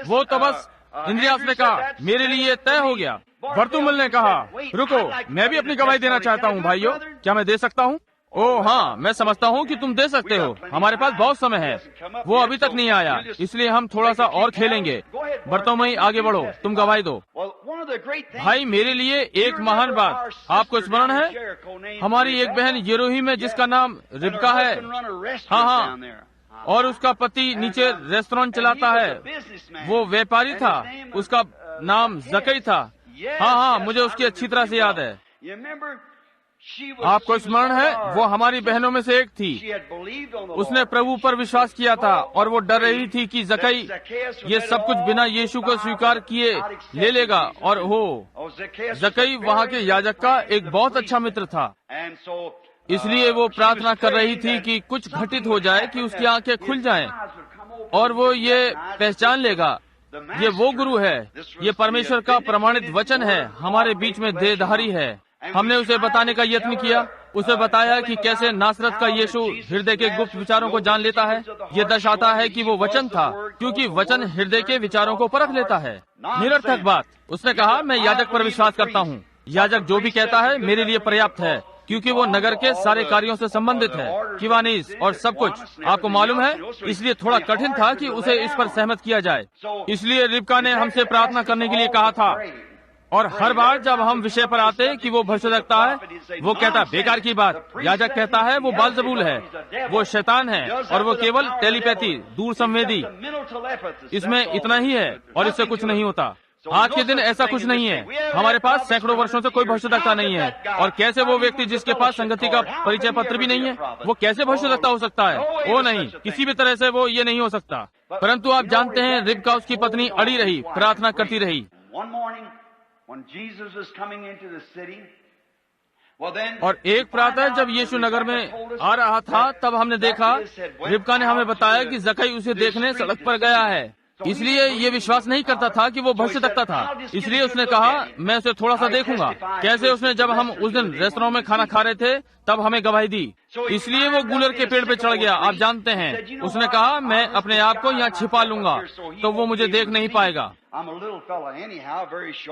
वो तो बस। इंद्रियास ने कहा, मेरे लिए तय हो गया। बरतुमुल ने कहा, रुको, मैं भी अपनी गवाही देना चाहता हूँ भाइयों, क्या मैं दे सकता हूँ? ओ हाँ, मैं समझता हूँ कि तुम दे सकते हो, हमारे पास बहुत समय है। वो अभी तक नहीं आया, इसलिए हम थोड़ा सा और खेलेंगे। बरतुमुल आगे बढ़ो, तुम गवाही दो। भाई मेरे लिए एक महान बात आपको स्मरण है, हमारी एक बहन यरीहो में जिसका नाम रिबका है। हाँ हाँ, और उसका पति नीचे रेस्टोरेंट चलाता है, वो व्यापारी था, उसका नाम जकई था। हाँ हाँ, मुझे उसकी अच्छी तरह से याद है। आपको स्मरण है, वो हमारी बहनों में से एक थी। उसने प्रभु पर विश्वास किया था, और वो डर रही थी कि जकई ये सब कुछ बिना यीशु को स्वीकार किए ले लेगा। और हो जकई वहाँ के याजक का एक बहुत अच्छा मित्र था, इसलिए वो प्रार्थना कर रही थी कि कुछ घटित हो जाए कि उसकी आंखें खुल जाएं, और वो ये पहचान लेगा, ये वो गुरु है, ये परमेश्वर का प्रमाणित वचन है, हमारे बीच में देहधारी है। हमने उसे बताने का यत्न किया, उसे बताया कि कैसे नासरत का यीशु हृदय के गुप्त विचारों को जान लेता है। ये दर्शाता है कि वो वचन था, क्योंकि वचन हृदय के विचारों को परख लेता है। निरर्थक बात। उसने कहा, मैं याजक पर विश्वास करता हूँ, याजक जो भी कहता है मेरे लिए पर्याप्त है, क्योंकि वो नगर के सारे कार्यों से संबंधित है, किवानीस और सब कुछ आपको मालूम है। इसलिए थोड़ा कठिन था कि उसे इस पर सहमत किया जाए। इसलिए रिबका ने हमसे प्रार्थना करने के लिए कहा था, और हर बार जब हम विषय पर आते कि वो भविष्यद्वक्ता है, वो कहता बेकार की बात। याजक कहता है वो बालजबूल है, वो शैतान है, और वो केवल टेलीपैथी, दूर संवेदी, इसमें इतना ही है और इससे कुछ नहीं होता। आज के दिन ऐसा कुछ नहीं है। हमारे पास सैकड़ों वर्षों से कोई भविष्यद्वक्ता नहीं है, और कैसे वो व्यक्ति जिसके पास संगति का परिचय पत्र भी नहीं है, वो कैसे भविष्यद्वक्ता हो सकता है? वो नहीं, किसी भी तरह से वो ये नहीं हो सकता। परंतु आप जानते हैं, रिबका उसकी पत्नी अड़ी रही, प्रार्थना करती रही। और एक प्रातः जब यीशु नगर में आ रहा था, तब हमने देखा, रिबका ने हमें बताया कि जकई उसे देखने सड़क पर गया है। इसलिए ये विश्वास नहीं करता था कि वो भविष्य तकता था। इसलिए उसने कहा मैं उसे थोड़ा सा देखूंगा। कैसे उसने जब हम उस दिन रेस्तरां में खाना खा रहे थे तब हमें गवाही दी। इसलिए वो गूलर के पेड़ पे चढ़ गया। आप जानते हैं, उसने कहा मैं अपने आप को यहाँ छिपा लूंगा तो वो मुझे देख नहीं पाएगा।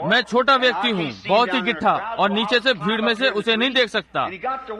मैं छोटा व्यक्ति हूँ, बहुत ही गिट्ठा, और नीचे से भीड़ में से उसे नहीं देख सकता।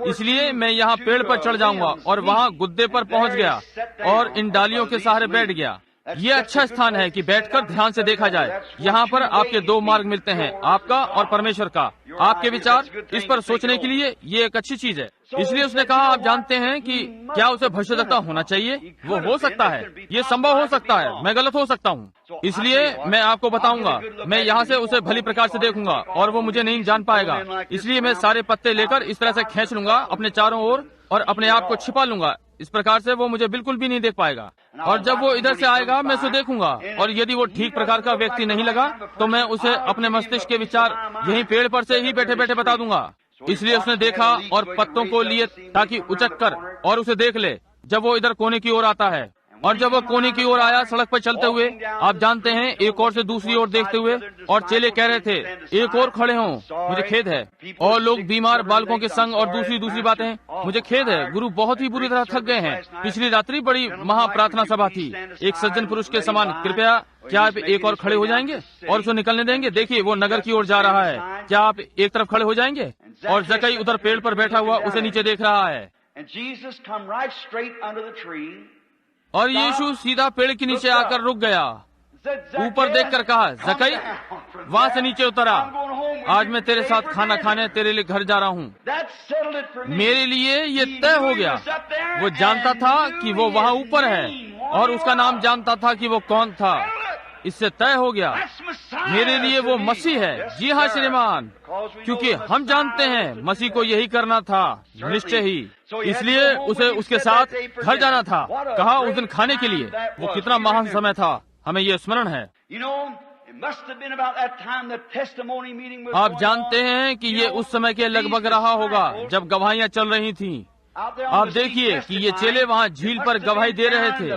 इसलिए मैं यहाँ पेड़ पर चढ़ जाऊंगा, और वहाँ गुद्दे पर पहुँच गया और इन डालियों के सहारे बैठ गया। ये अच्छा स्थान है कि बैठकर ध्यान से देखा जाए। यहाँ पर आपके दो मार्ग मिलते हैं, आपका और परमेश्वर का। आपके विचार इस पर सोचने के लिए ये एक अच्छी चीज है। इसलिए उसने कहा आप जानते हैं कि क्या उसे भविष्यवक्ता होना चाहिए? वो हो सकता है, ये संभव हो सकता है, मैं गलत हो सकता हूँ। इसलिए मैं आपको बताऊंगा, मैं यहाँ से उसे भली प्रकार से देखूंगा और वो मुझे नहीं जान पाएगा। इसलिए मैं सारे पत्ते लेकर इस तरह से खींच लूंगा अपने चारों ओर और अपने आप को छिपा लूंगा। इस प्रकार से वो मुझे बिल्कुल भी नहीं देख पाएगा। और जब वो इधर से आएगा मैं उसे देखूंगा, और यदि वो ठीक प्रकार का व्यक्ति नहीं लगा तो मैं उसे अपने मस्तिष्क के विचार यहीं पेड़ पर से ही बैठे बैठे बता दूंगा। इसलिए उसने देखा और पत्तों को लिए ताकि उचक कर और उसे देख ले जब वो इधर कोने की ओर आता है। और जब वो कोने की ओर आया सड़क पर चलते हुए, आप जानते हैं, एक और से दूसरी ओर देखते हुए, और चेले कह रहे थे एक और खड़े हों, मुझे खेद है, और लोग बीमार बालकों के संग और दूसरी बातें, मुझे खेद है, गुरु बहुत ही बुरी तरह थक गए हैं। पिछली रात्रि बड़ी महाप्रार्थना सभा थी, एक सज्जन पुरुष के समान, कृपया क्या आप एक और खड़े हो जाएंगे और उसको निकलने देंगे? देखिए वो नगर की ओर जा रहा है, क्या आप एक तरफ खड़े हो जाएंगे? और जक्कई उधर पेड़ पर बैठा हुआ उसे नीचे देख रहा है। और यीशु सीधा पेड़ के नीचे आकर रुक गया, ऊपर देखकर कहा जक्कई वहाँ से नीचे उतरा, आज मैं तेरे साथ खाना खाने तेरे लिए घर जा रहा हूँ। मेरे लिए ये तय हो गया। वो जानता था कि वो वहाँ ऊपर है और उसका नाम जानता था कि वो कौन था। इससे तय हो गया मेरे लिए वो मसीह है। जी हाँ श्रीमान, क्योंकि हम जानते हैं मसीह को यही करना था, निश्चय ही। इसलिए उसे उसके साथ घर जाना था। कहा उस दिन खाने के लिए। वो कितना महान समय था, हमें ये स्मरण है। आप जानते हैं कि ये उस समय के लगभग रहा होगा जब गवाहियाँ चल रही थीं। आप देखिए कि ये चेले वहाँ झील पर गवाही दे रहे थे।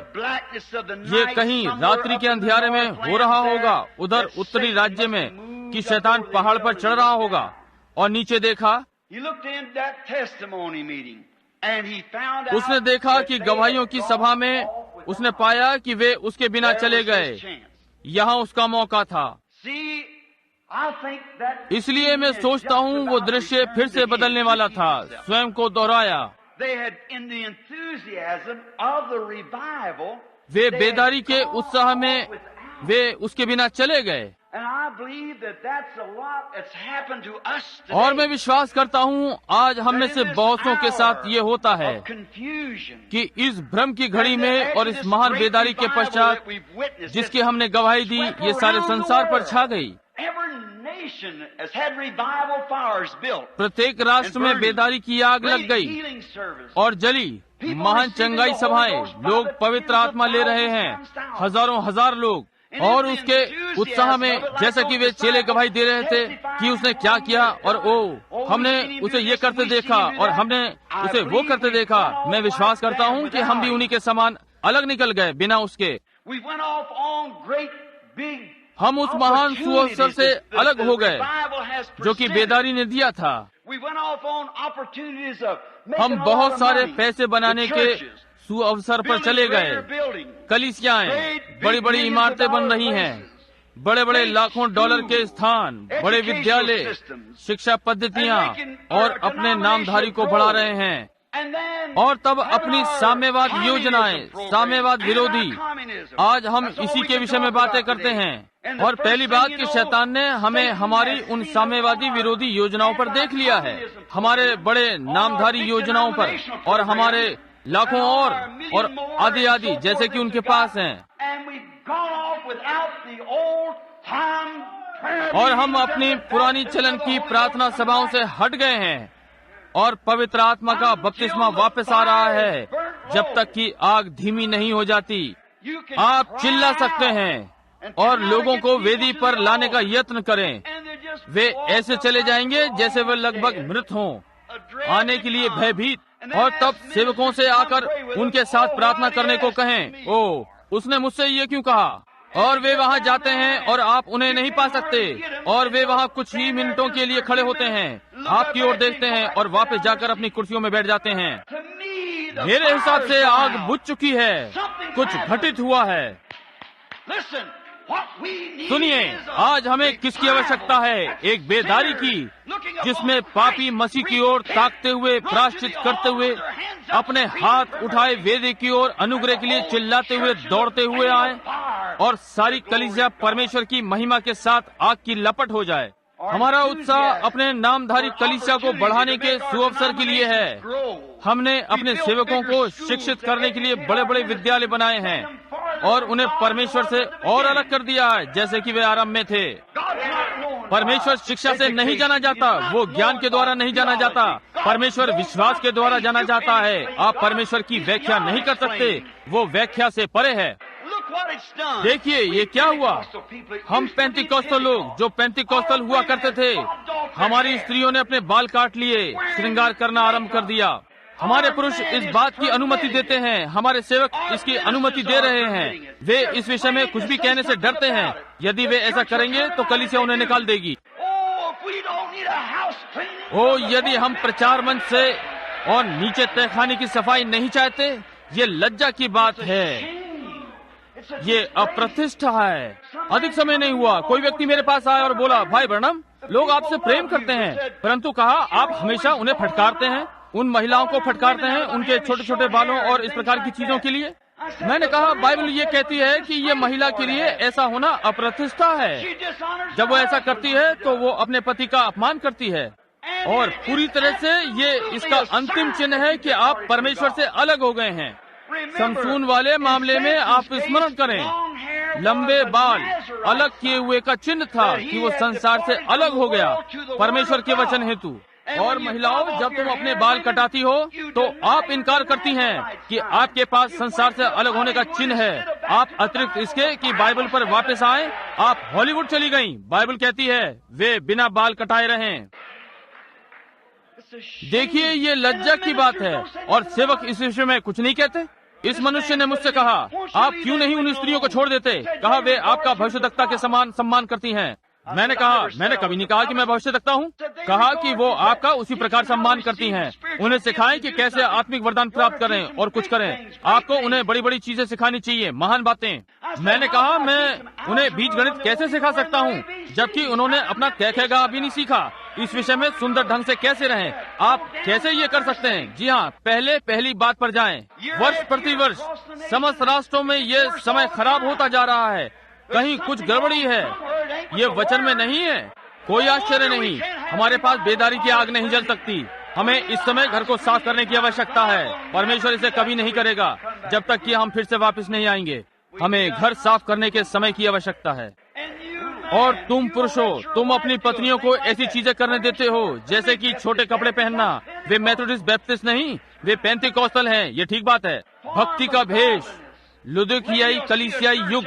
ये कहीं रात्रि के अंधियारे में हो रहा होगा, उधर उत्तरी राज्य में, कि शैतान पहाड़ पर चढ़ रहा होगा। और नीचे देखा, उसने देखा कि गवाहियों की सभा में उसने पाया कि वे उसके बिना चले गए। यहाँ उसका मौका था। इसलिए मैं सोचता हूँ वो दृश्य फिर से बदलने वाला था। स्वयं को दोहराया। वे बेदारी के उत्साह में वे उसके बिना चले गए। और मैं विश्वास करता हूँ आज हम में से बहुतों के साथ ये होता है कि इस भ्रम की घड़ी में और इस महान बेदारी के पश्चात जिसकी हमने गवाही दी, ये सारे संसार पर छा गई। प्रत्येक राष्ट्र में बेदारी की आग लग गई और जली। महान चंगाई सभाएं, लोग पवित्र आत्मा ले रहे हैं, हजारों हजार लोग। और उसके उत्साह में जैसा कि वे चेले गवाही दे रहे थे कि उसने क्या किया, और हमने उसे ये करते देखा और हमने उसे वो करते देखा। मैं विश्वास करता हूँ कि हम भी उन्हीं के समान अलग निकल गए बिना उसके। हम उस महान सुअवसर से अलग हो गए जो कि बेदारी ने दिया था। हम बहुत सारे पैसे बनाने के सुअवसर पर चले गए। कलीसियाएं, बड़ी बड़ी इमारतें बन रही हैं, बड़े बड़े लाखों डॉलर के स्थान, बड़े विद्यालय, शिक्षा पद्धतियां, और अपने नामधारी को बढ़ा रहे हैं। और तब अपनी साम्यवाद योजनाएं, साम्यवाद विरोधी। आज हम इसी के विषय में बातें करते हैं। और पहली बात कि शैतान ने हमें हमारी उन साम्यवादी विरोधी योजनाओं पर देख लिया है, हमारे बड़े नामधारी योजनाओं पर, और हमारे लाखों और आदि जैसे कि उनके पास हैं। और हम अपनी पुरानी चलन की प्रार्थना सभाओं से हट गए हैं और पवित्र आत्मा का बपतिस्मा वापस आ रहा है जब तक कि आग धीमी नहीं हो जाती। आप चिल्ला सकते हैं और लोगों को वेदी पर लाने का यत्न करें। वे ऐसे चले जाएंगे जैसे वे लगभग मृत हों, आने के लिए भयभीत। और तब सेवकों से आकर उनके साथ प्रार्थना करने को कहें। उसने मुझसे ये क्यों कहा? और वे वहाँ जाते हैं और आप उन्हें नहीं पा सकते, और वे वहाँ कुछ ही मिनटों के लिए खड़े होते हैं, आपकी ओर देखते हैं और वापस जाकर अपनी कुर्सियों में बैठ जाते हैं। मेरे हिसाब से आग बुझ चुकी है, कुछ घटित हुआ है। सुनिए, आज हमें किसकी आवश्यकता है? एक बेदारी की, जिसमें पापी मसीह की ओर ताकते हुए, प्रायश्चित करते हुए, अपने हाथ उठाए वेदी की ओर अनुग्रह के लिए चिल्लाते हुए दौड़ते हुए आए, और सारी कलीसिया परमेश्वर की महिमा के साथ आग की लपट हो जाए। हमारा उत्साह अपने नामधारी कलीसिया को बढ़ाने के सुअवसर के लिए है। हमने अपने सेवकों को शिक्षित करने के लिए बड़े बड़े विद्यालय बनाए हैं और उन्हें परमेश्वर से और अलग कर दिया है, जैसे कि वे आरंभ में थे। परमेश्वर शिक्षा से नहीं जाना जाता, वो ज्ञान के द्वारा नहीं जाना जाता, परमेश्वर विश्वास के द्वारा जाना जाता है। आप परमेश्वर की व्याख्या नहीं कर सकते, वो व्याख्या से परे है। देखिए ये क्या हुआ। हम पेंतिकोस्तल लोग, जो पेंतिकोस्तल हुआ करते थे, हमारी स्त्रियों ने अपने बाल काट लिए, श्रृंगार करना आरंभ कर दिया। हमारे पुरुष इस बात की अनुमति देते हैं, हमारे सेवक इसकी अनुमति दे रहे हैं। वे इस विषय में कुछ भी कहने से डरते हैं। यदि वे ऐसा करेंगे तो कलीसिया उन्हें निकाल देगी। ओ, यदि हम प्रचार मंच से और नीचे तहखाने की सफाई नहीं चाहते, ये लज्जा की बात है, ये अप्रतिष्ठा है। अधिक समय नहीं हुआ, कोई व्यक्ति मेरे पास आया और बोला, भाई ब्रनम, लोग आपसे प्रेम करते हैं, परंतु कहा आप हमेशा उन्हें फटकारते हैं, उन महिलाओं को फटकारते हैं उनके छोटे छोटे बालों और इस प्रकार की चीजों के लिए। मैंने कहा बाइबल ये कहती है कि ये महिला के लिए ऐसा होना अप्रतिष्ठा है। जब वो ऐसा करती है तो वो अपने पति का अपमान करती है, और पूरी तरह से ये इसका अंतिम चिन्ह है कि आप परमेश्वर से अलग हो गए हैं। समसून वाले मामले में आप स्मरण करें, लंबे बाल अलग किए हुए का चिन्ह था कि वो संसार से अलग हो गया परमेश्वर के वचन हेतु। और महिलाओं, जब तुम अपने बाल कटाती हो तो आप इनकार करती हैं कि आपके पास संसार से अलग होने का चिन्ह है। आप अतिरिक्त इसके कि बाइबल पर वापस आए, आप हॉलीवुड चली गईं। बाइबल कहती है वे बिना बाल कटाए रहें। देखिए ये लज्जा की बात है, और सेवक इस विषय में कुछ नहीं कहते। इस मनुष्य ने मुझसे कहा, आप क्यों नहीं उन स्त्रियों को छोड़ देते? कहा वे आपका भविष्यद्वक्ता के समान सम्मान करती हैं। मैंने कहा, मैंने कभी नहीं कहा कि मैं भविष्यद्वक्ता हूँ। कहा कि वो आपका उसी प्रकार सम्मान करती हैं। उन्हें सिखाएं कि कैसे आत्मिक वरदान प्राप्त करें और कुछ करें। आपको उन्हें बड़ी बड़ी चीजें सिखानी चाहिए, महान बातें। मैंने कहा मैं उन्हें बीज गणित कैसे सिखा सकता हूँ, जबकि उन्होंने अपना कै खे गा भी नहीं सीखा। इस विषय में सुंदर ढंग से कैसे रहें, आप कैसे ये कर सकते हैं? जी हाँ, पहली बात पर जाएं। वर्ष प्रति वर्ष समस्त राष्ट्रों में ये समय खराब होता जा रहा है। कहीं कुछ गड़बड़ी है, ये वचन में नहीं है। कोई आश्चर्य नहीं, हमारे पास बेदारी की आग नहीं जल सकती। हमें इस समय घर को साफ करने की आवश्यकता है। परमेश्वर इसे कभी नहीं करेगा जब तक कि हम फिर से वापस नहीं आएंगे। हमें घर साफ करने के समय की आवश्यकता है। और तुम पुरुषों, तुम अपनी पत्नियों को ऐसी चीजें करने देते हो जैसे कि छोटे कपड़े पहनना। वे मेथोडिस्ट बैप्टिस्ट नहीं, वे पेंतिकोस्तल हैं। ये ठीक बात है। भक्ति का भेष, लुदुकियाई कलीसियाई युग,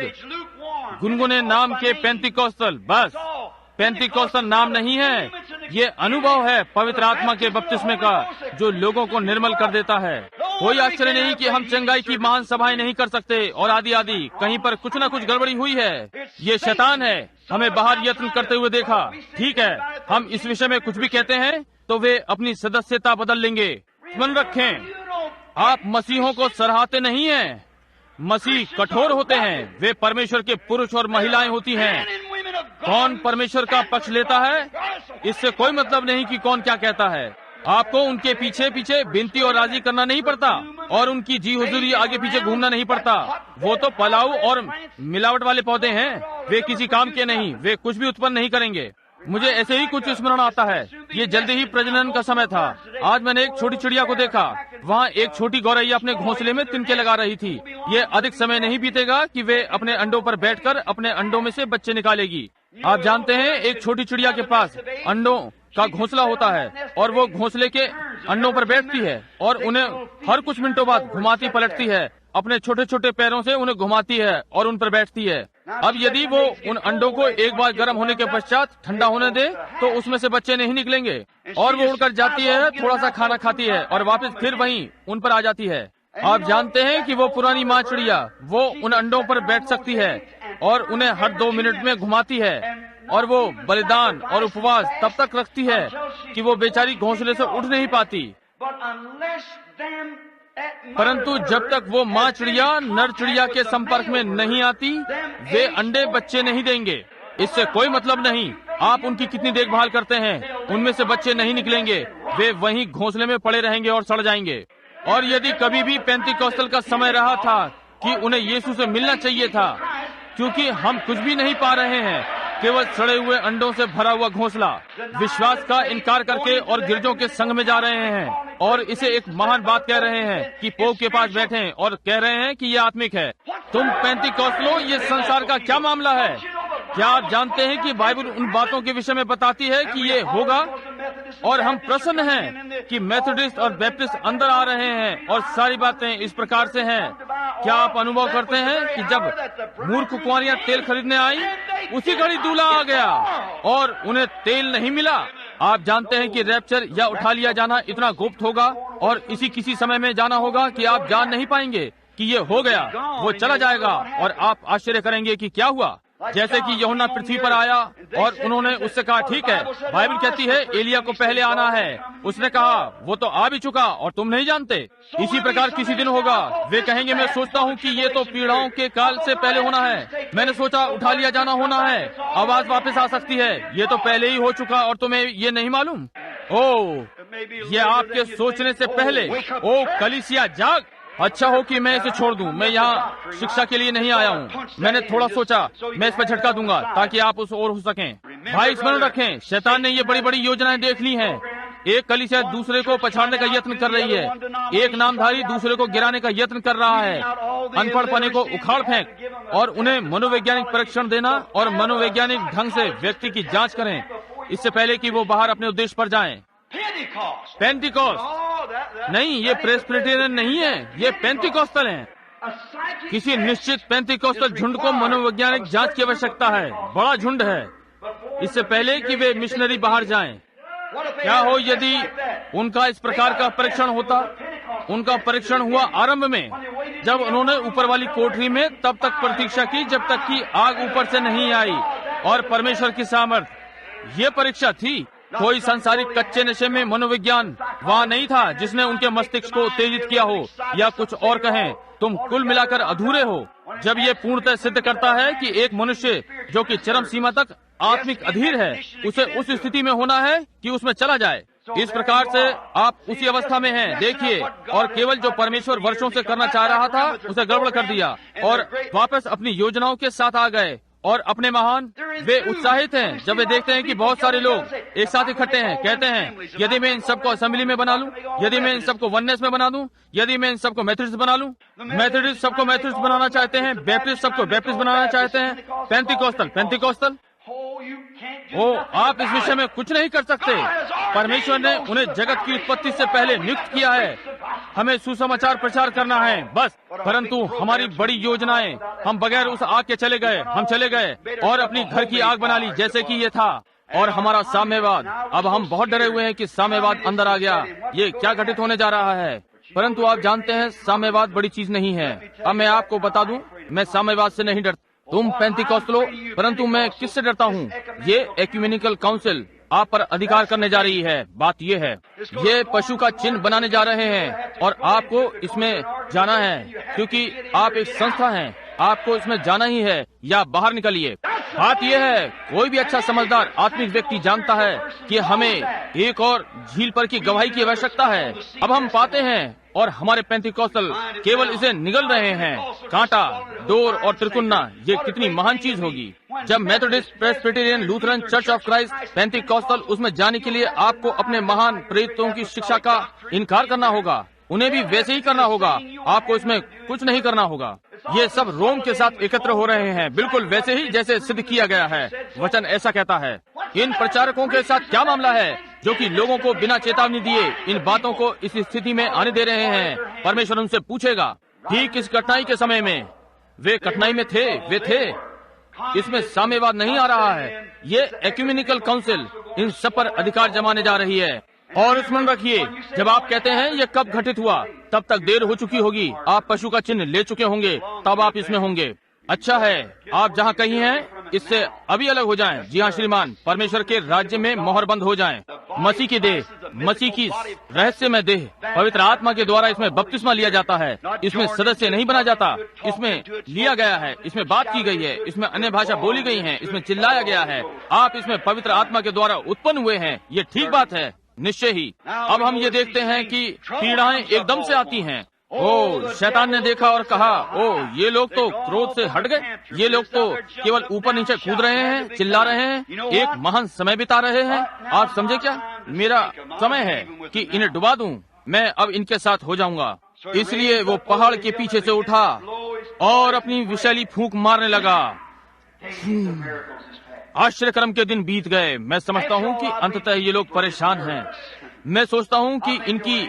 गुनगुने नाम के पेंतिकोस्तल। बस पेंतिकोस्तल नाम नहीं है, ये अनुभव है पवित्र आत्मा के बपतिस्मे का, जो लोगों को निर्मल कर देता है। कोई आश्चर्य नहीं कि हम चंगाई की महान सभाएं नहीं कर सकते और आदि आदि। कहीं पर कुछ न कुछ गड़बड़ी हुई है। ये शैतान है, हमें बाहर यत्न करते हुए देखा। ठीक है, हम इस विषय में कुछ भी कहते हैं तो वे अपनी सदस्यता बदल लेंगे। स्मरण रखें, आप मसीहों को सराहते नहीं हैं। मसीह कठोर होते हैं, वे परमेश्वर के पुरुष और महिलाएं होती हैं। कौन परमेश्वर का पक्ष लेता है, इससे कोई मतलब नहीं कि कौन क्या कहता है। आपको उनके पीछे पीछे विनती और राजी करना नहीं पड़ता, और उनकी जी हुजूरी आगे पीछे घूमना नहीं पड़ता। वो तो पलाऊ और मिलावट वाले पौधे हैं, वे किसी काम के नहीं, वे कुछ भी उत्पन्न नहीं करेंगे। मुझे ऐसे ही कुछ स्मरण आता है। ये जल्दी ही प्रजनन का समय था। आज मैंने एक छोटी चिड़िया को देखा। वहाँ एक छोटी गौरैया अपने घोंसले में तिनके लगा रही थी। ये अधिक समय नहीं बीतेगा कि वे अपने अंडों पर बैठकर अपने अंडों में से बच्चे निकालेगी। आप जानते हैं, एक छोटी चिड़िया के पास अंडों का घोंसला होता है, और वो घोंसले के अंडों पर बैठती है और उन्हें हर कुछ मिनटों बाद घुमाती पलटती है। अपने छोटे छोटे पैरों से उन्हें घुमाती है और उन पर बैठती है। अब यदि वो उन अंडों को एक बार गर्म होने के पश्चात ठंडा होने दे तो उसमें से बच्चे नहीं निकलेंगे, और वो उड़कर जाती है, थोड़ा सा खाना खाती है और वापस फिर वहीं उन पर आ जाती है। आप जानते हैं कि वो पुरानी माँ चिड़िया वो उन अंडों पर बैठ सकती है और उन्हें हर 2 मिनट में घुमाती है, और वो बलिदान और उपवास तब तक रखती है कि वो बेचारी घोंसले से उठ नहीं पाती। परंतु जब तक वो माँ चिड़िया नर चिड़िया के संपर्क में नहीं आती, वे अंडे बच्चे नहीं देंगे। इससे कोई मतलब नहीं आप उनकी कितनी देखभाल करते हैं, उनमें से बच्चे नहीं निकलेंगे, वे वहीं घोंसले में पड़े रहेंगे और सड़ जाएंगे। और यदि कभी भी पेंतिकोस्तल का समय रहा था कि उन्हें यीशु से मिलना चाहिए था, क्योंकि हम कुछ भी नहीं पा रहे हैं, केवल सड़े हुए अंडों से भरा हुआ घोंसला, विश्वास का इनकार करके और गिरजों के संग में जा रहे हैं और इसे एक महान बात कह रहे हैं कि पोप के पास बैठे और कह रहे हैं कि ये आत्मिक है। तुम पेंतिकोस्तलो, ये संसार का क्या मामला है? क्या आप जानते हैं कि बाइबल उन बातों के विषय में बताती है कि ये होगा, और हम प्रसन्न हैं कि मेथोडिस्ट और बैप्टिस्ट अंदर आ रहे हैं और सारी बातें इस प्रकार से हैं। क्या आप अनुभव करते हैं कि जब मूर्ख कुंवारियां तेल खरीदने आई, उसी घड़ी दूल्हा आ गया और उन्हें तेल नहीं मिला? आप जानते हैं कि रैप्चर या उठा लिया जाना इतना गुप्त होगा और इसी किसी समय में जाना होगा कि आप जान नहीं पाएंगे कि ये हो गया। वो चला जाएगा और आप आश्चर्य करेंगे कि क्या हुआ। जैसे कि यूहन्ना पृथ्वी पर आया और उन्होंने उससे कहा, ठीक है, बाइबल कहती है एलिया को पहले आना है। उसने कहा, वो तो आ भी चुका और तुम नहीं जानते। इसी प्रकार किसी दिन होगा, वे कहेंगे, मैं सोचता हूँ कि ये तो पीड़ाओं के काल से पहले होना है। मैंने सोचा उठा लिया जाना होना है, आवाज वापस आ सकती है। ये तो पहले ही हो चुका और तुम्हें ये नहीं मालूम। ओह, ये आपके सोचने से पहले। ओ कलीसिया, जाग। अच्छा हो कि मैं इसे छोड़ दूं। मैं यहाँ शिक्षा के लिए नहीं आया हूँ। मैंने थोड़ा सोचा मैं इस पर झटका दूंगा ताकि आप उस ओर हो सकें। भाई स्मरण रखें, शैतान ने ये बड़ी बड़ी योजनाएं देख ली हैं। एक कलीसिया दूसरे को पछाड़ने का यत्न कर रही है, एक नामधारी दूसरे को गिराने का यत्न कर रहा है, अनपढ़ पने को उखाड़ फेंक और उन्हें मनोवैज्ञानिक परीक्षण देना और मनोवैज्ञानिक ढंग से व्यक्ति की जांच करें इससे पहले कि वो बाहर अपने उद्देश्य पर जाएं। पेंटिकोस्ट नहीं, ये प्रेस्बिटेरियन नहीं है, ये पेंटिकोस्टल है। किसी निश्चित पेंटिकोस्टल झुंड को मनोवैज्ञानिक जांच की आवश्यकता है, बड़ा झुंड है, इससे पहले कि वे मिशनरी बाहर जाएं। क्या हो यदि उनका इस प्रकार का परीक्षण होता? उनका परीक्षण हुआ आरंभ में, जब उन्होंने ऊपर वाली कोठरी में तब तक प्रतीक्षा की जब तक कि आग ऊपर से नहीं आई और परमेश्वर की सामर्थ। ये परीक्षा थी। कोई सांसारिक कच्चे नशे में मनोविज्ञान वहाँ नहीं था जिसने उनके मस्तिष्क को उत्तेजित किया हो, या कुछ और कहें, तुम कुल मिलाकर अधूरे हो। जब ये पूर्णतः सिद्ध करता है कि एक मनुष्य जो कि चरम सीमा तक आत्मिक अधीर है, उसे उस स्थिति में होना है कि उसमें चला जाए। इस प्रकार से आप उसी अवस्था में हैं। देखिए, और केवल जो परमेश्वर वर्षों से करना चाह रहा था उसे गड़बड़ कर दिया और वापस अपनी योजनाओं के साथ आ गए। और अपने महान, वे उत्साहित हैं जब वे देखते हैं कि बहुत सारे लोग एक साथ इकट्ठे हैं। कहते हैं, यदि मैं इन सबको असेंबली में बना लूं, यदि मैं इन सबको वननेस में बना दूं, यदि मैं इन सबको मेथोडिस्ट बना लूं। मेथोडिस्ट सबको मेथोडिस्ट बनाना चाहते हैं, बैप्टिस्ट सबको बैप्टिस्ट बनाना चाहते हैं, पेंटिकोस्टल। ओ, आप इस विषय में कुछ नहीं कर सकते। परमेश्वर ने उन्हें जगत की उत्पत्ति से पहले नियुक्त किया है। हमें सुसमाचार प्रचार करना है बस। परंतु हमारी बड़ी योजनाएं, हम बगैर उस आग के चले गए और अपनी घर की आग बना ली जैसे कि ये था। और हमारा साम्यवाद, अब हम बहुत डरे हुए हैं कि साम्यवाद अंदर आ गया, ये क्या घटित होने जा रहा है। परंतु आप जानते हैं साम्यवाद बड़ी चीज नहीं है। अब मैं आपको बता दूं, मैं साम्यवाद से नहीं डरता। तुम पेंटिकोस्टलो, परंतु मैं किससे डरता हूँ? ये एक्यूमेनिकल काउंसिल आप पर अधिकार करने जा रही है। बात ये है, ये पशु का चिन्ह बनाने जा रहे हैं और आपको इसमें जाना है क्योंकि आप एक संस्था हैं। आपको इसमें जाना ही है या बाहर निकलिए। बात यह है, कोई भी अच्छा समझदार आत्मिक व्यक्ति जानता है कि हमें एक और झील पर की गवाही की आवश्यकता है। अब हम पाते हैं और हमारे पेंटिकोस्टल केवल इसे निगल रहे हैं। कांटा, डोर और त्रिकुन्ना, ये कितनी महान चीज होगी। जब Methodist, Presbyterian, Lutheran, church of Christ, Pentecostal, उसमें जाने के लिए आपको अपने महान प्रेरितों की शिक्षा का इनकार करना होगा। उन्हें भी वैसे ही करना होगा। आपको इसमें कुछ नहीं करना होगा। ये सब रोम के साथ एकत्र हो रहे हैं, बिल्कुल वैसे ही जैसे सिद्ध किया गया है। वचन ऐसा कहता है। इन प्रचारकों के साथ क्या मामला है जो कि लोगों को बिना चेतावनी दिए इन बातों को इस स्थिति में आने दे रहे हैं? परमेश्वर उनसे पूछेगा। ठीक इस कठिनाई के समय में वे कठिनाई में थे, वे थे। इसमें साम्यवाद नहीं आ रहा है। ये एक्यूमेनिकल काउंसिल इन सब पर अधिकार जमाने जा रही है। और स्मरण रखिए, जब आप कहते हैं ये कब घटित हुआ, तब तक देर हो चुकी होगी। आप पशु का चिन्ह ले चुके होंगे, तब आप इसमें होंगे। अच्छा है, आप जहाँ कहीं हैं इससे अभी अलग हो जाएं। जी हाँ श्रीमान, परमेश्वर के राज्य में मोहरबंद हो जाएं। मसीह की देह, मसीह की रहस्यमय देह, पवित्र आत्मा के द्वारा इसमें बपतिस्मा लिया जाता है। इसमें सदस्य नहीं बना जाता, इसमें लिया गया है, इसमें बात की गई है, इसमें अन्य भाषा बोली गई है, इसमें चिल्लाया गया है। आप इसमें पवित्र आत्मा के द्वारा उत्पन्न हुए हैं, ये ठीक बात है, निश्चय ही। अब हम ये देखते हैं कि पीड़ाएं एकदम से आती हैं। ओ, शैतान ने देखा और कहा, ओ ये लोग तो क्रोध से हट गए, ये लोग तो केवल ऊपर नीचे कूद रहे हैं, चिल्ला रहे हैं, एक महान समय बिता रहे हैं। आप समझे क्या, मेरा समय है कि इन्हें डुबा दूं, मैं अब इनके साथ हो जाऊंगा। इसलिए वो पहाड़ के पीछे से उठा और अपनी विषैली फूंक मारने लगा। आश्चर्यक्रम के दिन बीत गए। मैं समझता हूँ कि अंततः ये लोग परेशान हैं। मैं सोचता हूँ कि इनकी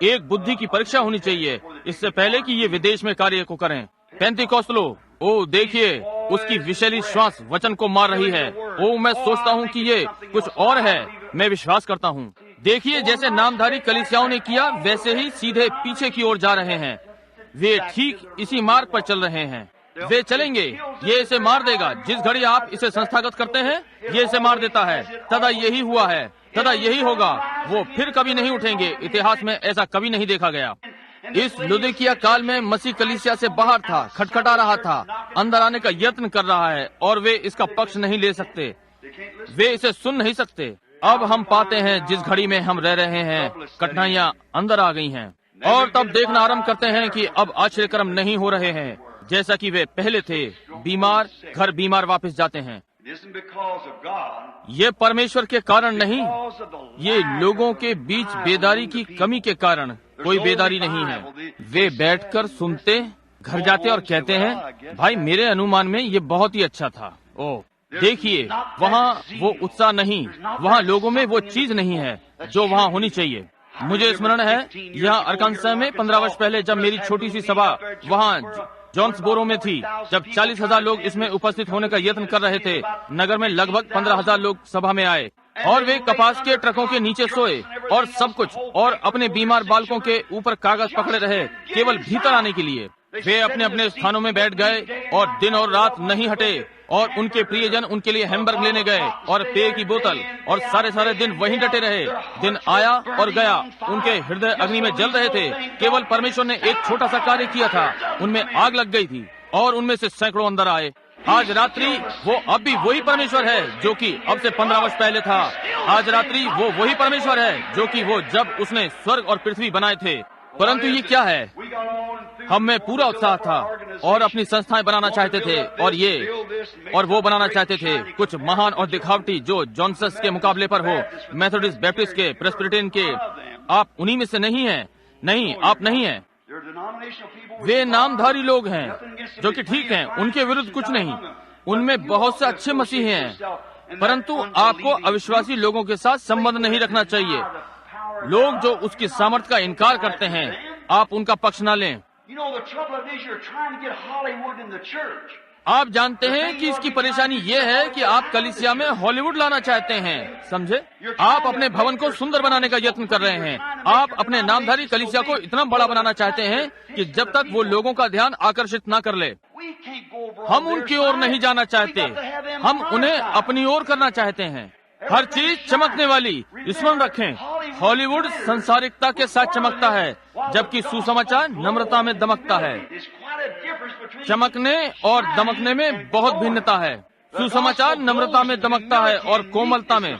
एक बुद्धि की परीक्षा होनी चाहिए इससे पहले कि ये विदेश में कार्य को करें। पेंतिकोस्तलो, ओ देखिए, उसकी विषैली श्वास वचन को मार रही है। ओ मैं सोचता हूँ कि ये कुछ और है, मैं विश्वास करता हूँ। देखिए, जैसे नामधारी कलीसियाओं ने किया वैसे ही सीधे पीछे की ओर जा रहे हैं। वे ठीक इसी मार्ग पर चल रहे हैं। वे चलेंगे, ये इसे मार देगा। जिस घड़ी आप इसे संस्थागत करते हैं, ये इसे मार देता है। तदा यही हुआ है, तदा यही होगा। वो फिर कभी नहीं उठेंगे। इतिहास में ऐसा कभी नहीं देखा गया। इस लुदिकिया काल में मसीह कलीसिया से बाहर था, खटखटा रहा था, अंदर आने का यत्न कर रहा है, और वे इसका पक्ष नहीं ले सकते, वे इसे सुन नहीं सकते। अब हम पाते हैं जिस घड़ी में हम रह रहे हैं, कठिनाइयां अंदर आ गई हैं, और तब देखना आरंभ करते हैं कि अब आश्चर्यक्रम नहीं हो रहे हैं जैसा कि वे पहले थे। बीमार घर बीमार वापस जाते हैं। ये परमेश्वर के कारण नहीं, ये लोगों के बीच बेदारी की कमी के कारण। कोई बेदारी नहीं है। वे बैठकर सुनते, घर जाते और कहते हैं, भाई मेरे अनुमान में ये बहुत ही अच्छा था। ओ देखिए, वहाँ वो उत्साह नहीं, वहाँ लोगों में वो चीज नहीं है जो वहाँ होनी चाहिए। मुझे स्मरण है यहाँ अरकानसा में 15 वर्ष पहले जब मेरी छोटी सी सभा वहाँ जॉन्सबोरो में थी, जब 40,000 लोग इसमें उपस्थित होने का यत्न कर रहे थे। नगर में लगभग 15,000 लोग सभा में आए, और वे कपास के ट्रकों के नीचे सोए और सब कुछ, और अपने बीमार बालकों के ऊपर कागज पकड़े रहे केवल भीतर आने के लिए। वे अपने अपने स्थानों में बैठ गए और दिन और रात नहीं हटे, और उनके प्रियजन उनके लिए हैमबर्ग लेने गए और पेय की बोतल, और सारे दिन वहीं डटे रहे। दिन आया और गया, उनके हृदय अग्नि में जल रहे थे। केवल परमेश्वर ने एक छोटा सा कार्य किया था, उनमें आग लग गई थी, और उनमें से सैकड़ों अंदर आए। आज रात्रि वो अब भी वही परमेश्वर है जो कि अब से 15 वर्ष पहले था। आज रात्रि वो वही परमेश्वर है जो कि वो जब उसने स्वर्ग और पृथ्वी बनाए थे। परंतु ये क्या है, हम में पूरा उत्साह था और अपनी संस्थाएं बनाना चाहते थे, और ये और वो बनाना चाहते थे, कुछ महान और दिखावटी जो जॉनसस के मुकाबले पर हो, मेथोडिस्ट, बैप्टिस्ट के, प्रेस्बिटेरियन के। आप उन्हीं में से नहीं हैं। नहीं, आप नहीं हैं। वे नामधारी लोग हैं जो कि ठीक हैं, उनके विरुद्ध कुछ नहीं। उनमें बहुत से अच्छे मसीह हैं, परंतु आपको अविश्वासी लोगों के साथ संबंध नहीं रखना चाहिए। लोग जो उसकी सामर्थ्य का इनकार करते हैं, आप उनका पक्ष न लें। आप जानते हैं कि इसकी परेशानी ये है कि आप कलीसिया में हॉलीवुड लाना चाहते हैं, समझे? आप अपने भवन को सुंदर बनाने का यत्न कर रहे हैं। आप अपने नामधारी कलीसिया को इतना बड़ा बनाना चाहते हैं कि जब तक वो लोगों का ध्यान आकर्षित न कर ले, हम उनकी ओर नहीं जाना चाहते, हम उन्हें अपनी ओर करना चाहते हैं। हर चीज चमकने वाली, स्मरण रखें, हॉलीवुड संसारिकता के साथ चमकता है, जबकि सुसमाचार नम्रता में दमकता है। चमकने और दमकने में बहुत भिन्नता है। सुसमाचार नम्रता में दमकता है और कोमलता में,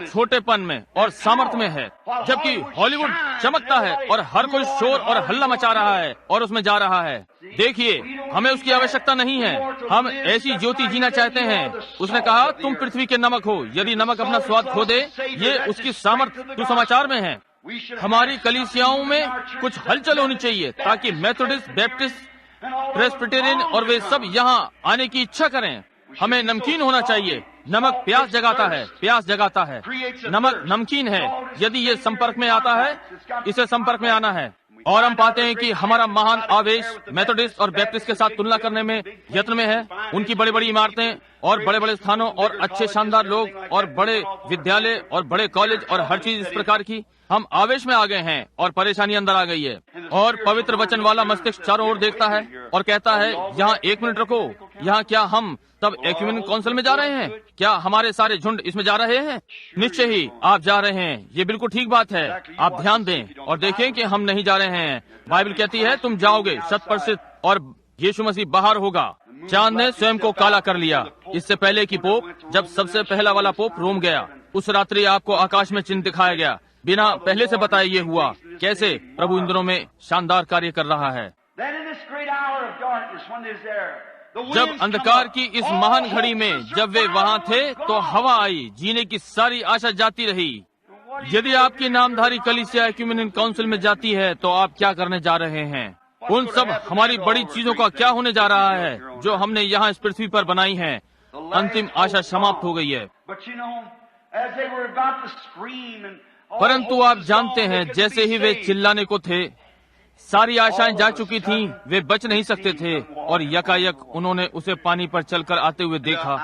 छोटेपन में और सामर्थ्य में है, जबकि हॉलीवुड चमकता है और हर कोई शोर और हल्ला मचा रहा है और उसमें जा रहा है। देखिए, हमें उसकी आवश्यकता नहीं है, हम ऐसी ज्योति जीना चाहते हैं। उसने कहा, तुम पृथ्वी के नमक हो, यदि नमक अपना स्वाद खो दे, ये उसकी सामर्थ्य सुसमाचार में है। हमारी कलीसियाओं में कुछ हलचल होनी चाहिए ताकि मेथोडिस्ट, बैप्टिस्ट, प्रेस्बिटेरियन और वे सब यहाँ आने की इच्छा करें। हमें नमकीन होना चाहिए। नमक प्यास जगाता है, प्यास जगाता है। नमक नमकीन है। यदि ये संपर्क में आता है, इसे संपर्क में आना है। और हम पाते हैं कि हमारा महान आवेश मेथोडिस्ट और बैप्टिस्ट के साथ तुलना करने में यत्न में है। उनकी बड़ी बड़ी इमारतें और बड़े बड़े स्थानों और अच्छे शानदार लोग और बड़े विद्यालय और बड़े कॉलेज और हर चीज इस प्रकार की। हम आवेश में आ गए हैं और परेशानी अंदर आ गई है, और पवित्र वचन वाला मस्तिष्क चारों ओर देखता है और कहता है, यहाँ 1 मिनट रुको, यहाँ क्या हम तब एक्यूमेनिक काउंसिल में जा रहे हैं? क्या हमारे सारे झुंड इसमें जा रहे हैं? निश्चय ही आप जा रहे हैं, ये बिल्कुल ठीक बात है। आप ध्यान दें और देखें कि हम नहीं जा रहे हैं। बाइबल कहती है तुम जाओगे 100%, और यीशु मसीह बाहर होगा। चांद ने स्वयं को काला कर लिया। इससे पहले कि पोप, जब सबसे पहला वाला पोप रोम गया, उस रात्रि आपको आकाश में चिन्ह दिखाया गया, बिना पहले से बताए ये हुआ कैसे प्रभु इन दिनों में शानदार कार्य कर रहा है। जब अंधकार की इस महान घड़ी में जब वे वहाँ थे तो हवा आई, जीने की सारी आशा जाती रही। यदि आपकी नामधारी कलीसिया एक्यूमेनिक काउंसिल में जाती है तो आप क्या करने जा रहे हैं? उन सब हमारी बड़ी चीजों का क्या होने जा रहा है जो हमने यहाँ इस पृथ्वी पर बनाई है? अंतिम आशा समाप्त हो गई है। परंतु आप जानते हैं, जैसे ही वे चिल्लाने को थे, सारी आशाएं जा चुकी थीं, वे बच नहीं सकते थे, और यकायक उन्होंने उसे पानी पर चलकर आते हुए देखा।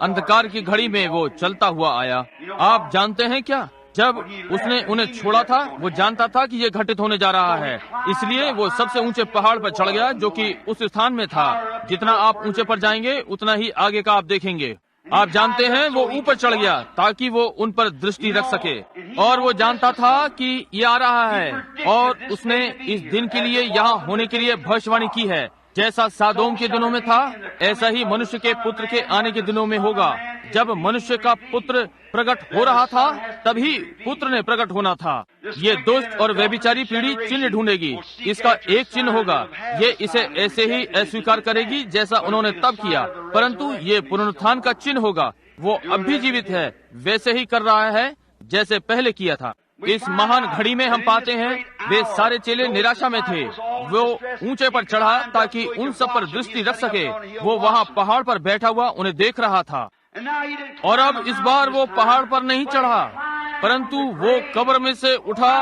अंधकार की घड़ी में वो चलता हुआ आया। आप जानते हैं क्या, जब उसने उन्हें छोड़ा था, वो जानता था कि ये घटित होने जा रहा है, इसलिए वो सबसे ऊंचे पहाड़ पर चढ़ गया जो कि उस स्थान में था। जितना आप ऊंचे पर जाएंगे उतना ही आगे का आप देखेंगे। आप जानते हैं, वो ऊपर चढ़ गया ताकि वो उन पर दृष्टि रख सके, और वो जानता था कि ये आ रहा है, और उसने इस दिन के लिए यहाँ होने के लिए भविष्यवाणी की है। जैसा सादोम के दिनों में था, ऐसा ही मनुष्य के पुत्र के आने के दिनों में होगा। जब मनुष्य का पुत्र प्रकट हो रहा था, तभी पुत्र ने प्रकट होना था। ये दुष्ट और व्यभिचारी पीढ़ी चिन्ह ढूंढेगी। इसका एक चिन्ह होगा, ये इसे ऐसे ही अस्वीकार करेगी जैसा उन्होंने तब किया, परंतु ये पुनरुत्थान का चिन्ह होगा। वो अब भी जीवित है, वैसे ही कर रहा है जैसे पहले किया था। इस महान घड़ी में हम पाते हैं, वे सारे चेले निराशा में थे। वो ऊंचे पर चढ़ा ताकि उन सब पर दृष्टि रख सके। वो वहाँ पहाड़ पर बैठा हुआ उन्हें देख रहा था, और अब इस बार वो पहाड़ पर नहीं चढ़ा, परंतु वो कब्र में से उठा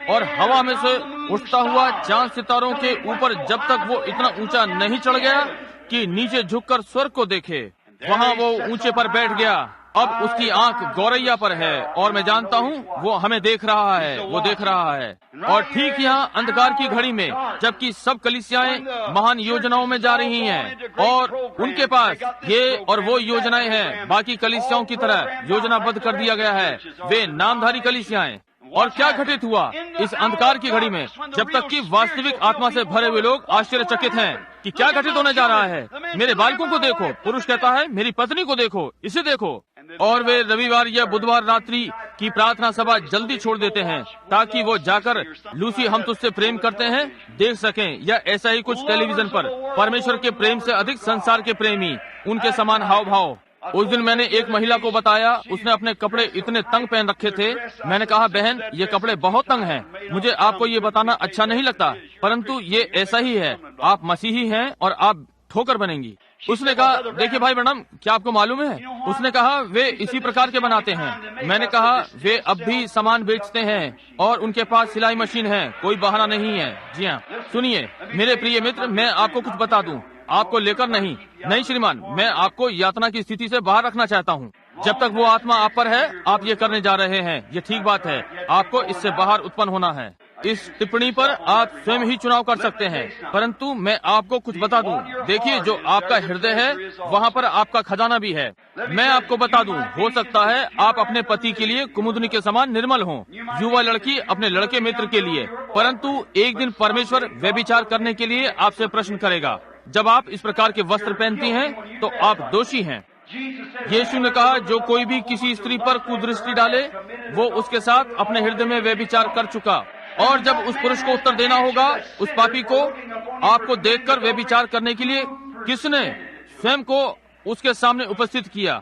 और हवा में से उठता हुआ चांद सितारों के ऊपर, जब तक वो इतना ऊंचा नहीं चढ़ गया कि नीचे झुककर स्वर्ग को देखे। वहाँ वो ऊंचे पर बैठ गया। अब उसकी आंख गौरैया पर है, और मैं जानता हूँ वो हमें देख रहा है, वो देख रहा है। और ठीक यहाँ अंधकार की घड़ी में, जबकि सब कलीसियाएं महान योजनाओं में जा रही हैं, और उनके पास ये और वो योजनाएं हैं, बाकी कलीसियाओं की तरह योजनाबद्ध कर दिया गया है, वे नामधारी कलीसियाएं। और क्या घटित हुआ इस अंधकार की घड़ी में, जब तक कि वास्तविक आत्मा से भरे हुए लोग आश्चर्यचकित हैं कि क्या घटित होने जा रहा है। मेरे बालकों को देखो, पुरुष कहता है मेरी पत्नी को देखो, इसे देखो। और वे रविवार या बुधवार रात्रि की प्रार्थना सभा जल्दी छोड़ देते हैं ताकि वो जाकर लूसी हम तुझसे प्रेम करते हैं देख सकें, या ऐसा ही कुछ टेलीविजन पर। परमेश्वर के प्रेम से अधिक संसार के प्रेमी, उनके समान हाव भाव। उस दिन मैंने एक महिला को बताया, उसने अपने कपड़े इतने तंग पहन रखे थे। मैंने कहा, बहन ये कपड़े बहुत तंग हैं। मुझे आपको ये बताना अच्छा नहीं लगता, परंतु ये ऐसा ही है। आप मसीही हैं और आप ठोकर बनेंगी। उसने कहा, देखिए भाई मैडम, क्या आपको मालूम है? उसने कहा, वे इसी प्रकार के बनाते हैं। मैंने कहा, वे अब भी सामान बेचते हैं और उनके पास सिलाई मशीन है, कोई बहाना नहीं है। जी हाँ, सुनिए मेरे प्रिय मित्र, मैं आपको कुछ बता दूं, आपको लेकर नहीं श्रीमान, मैं आपको यातना की स्थिति से बाहर रखना चाहता हूँ। जब तक वो आत्मा आप पर है, आप ये करने जा रहे हैं, ये ठीक बात है। आपको इससे बाहर उत्पन्न होना है। इस टिप्पणी पर आप स्वयं ही चुनाव कर सकते हैं, परंतु मैं आपको कुछ बता दूं। देखिए, जो आपका हृदय है वहाँ पर आपका खजाना भी है। मैं आपको बता दूं, हो सकता है आप अपने पति के लिए कुमुदनी के समान निर्मल हों, युवा लड़की अपने लड़के मित्र के लिए, परंतु एक दिन परमेश्वर व्यभिचार करने के लिए आपसे प्रश्न करेगा। जब आप इस प्रकार के वस्त्र पहनती हैं तो आप दोषी हैं। यीशु ने कहा, जो कोई भी किसी स्त्री पर कुदृष्टि डाले, वो उसके साथ अपने हृदय में व्यभिचार कर चुका। और जब उस पुरुष को उत्तर देना होगा, उस पापी को आपको देखकर व्यभिचार करने के लिए किसने स्वयं को उसके सामने उपस्थित किया?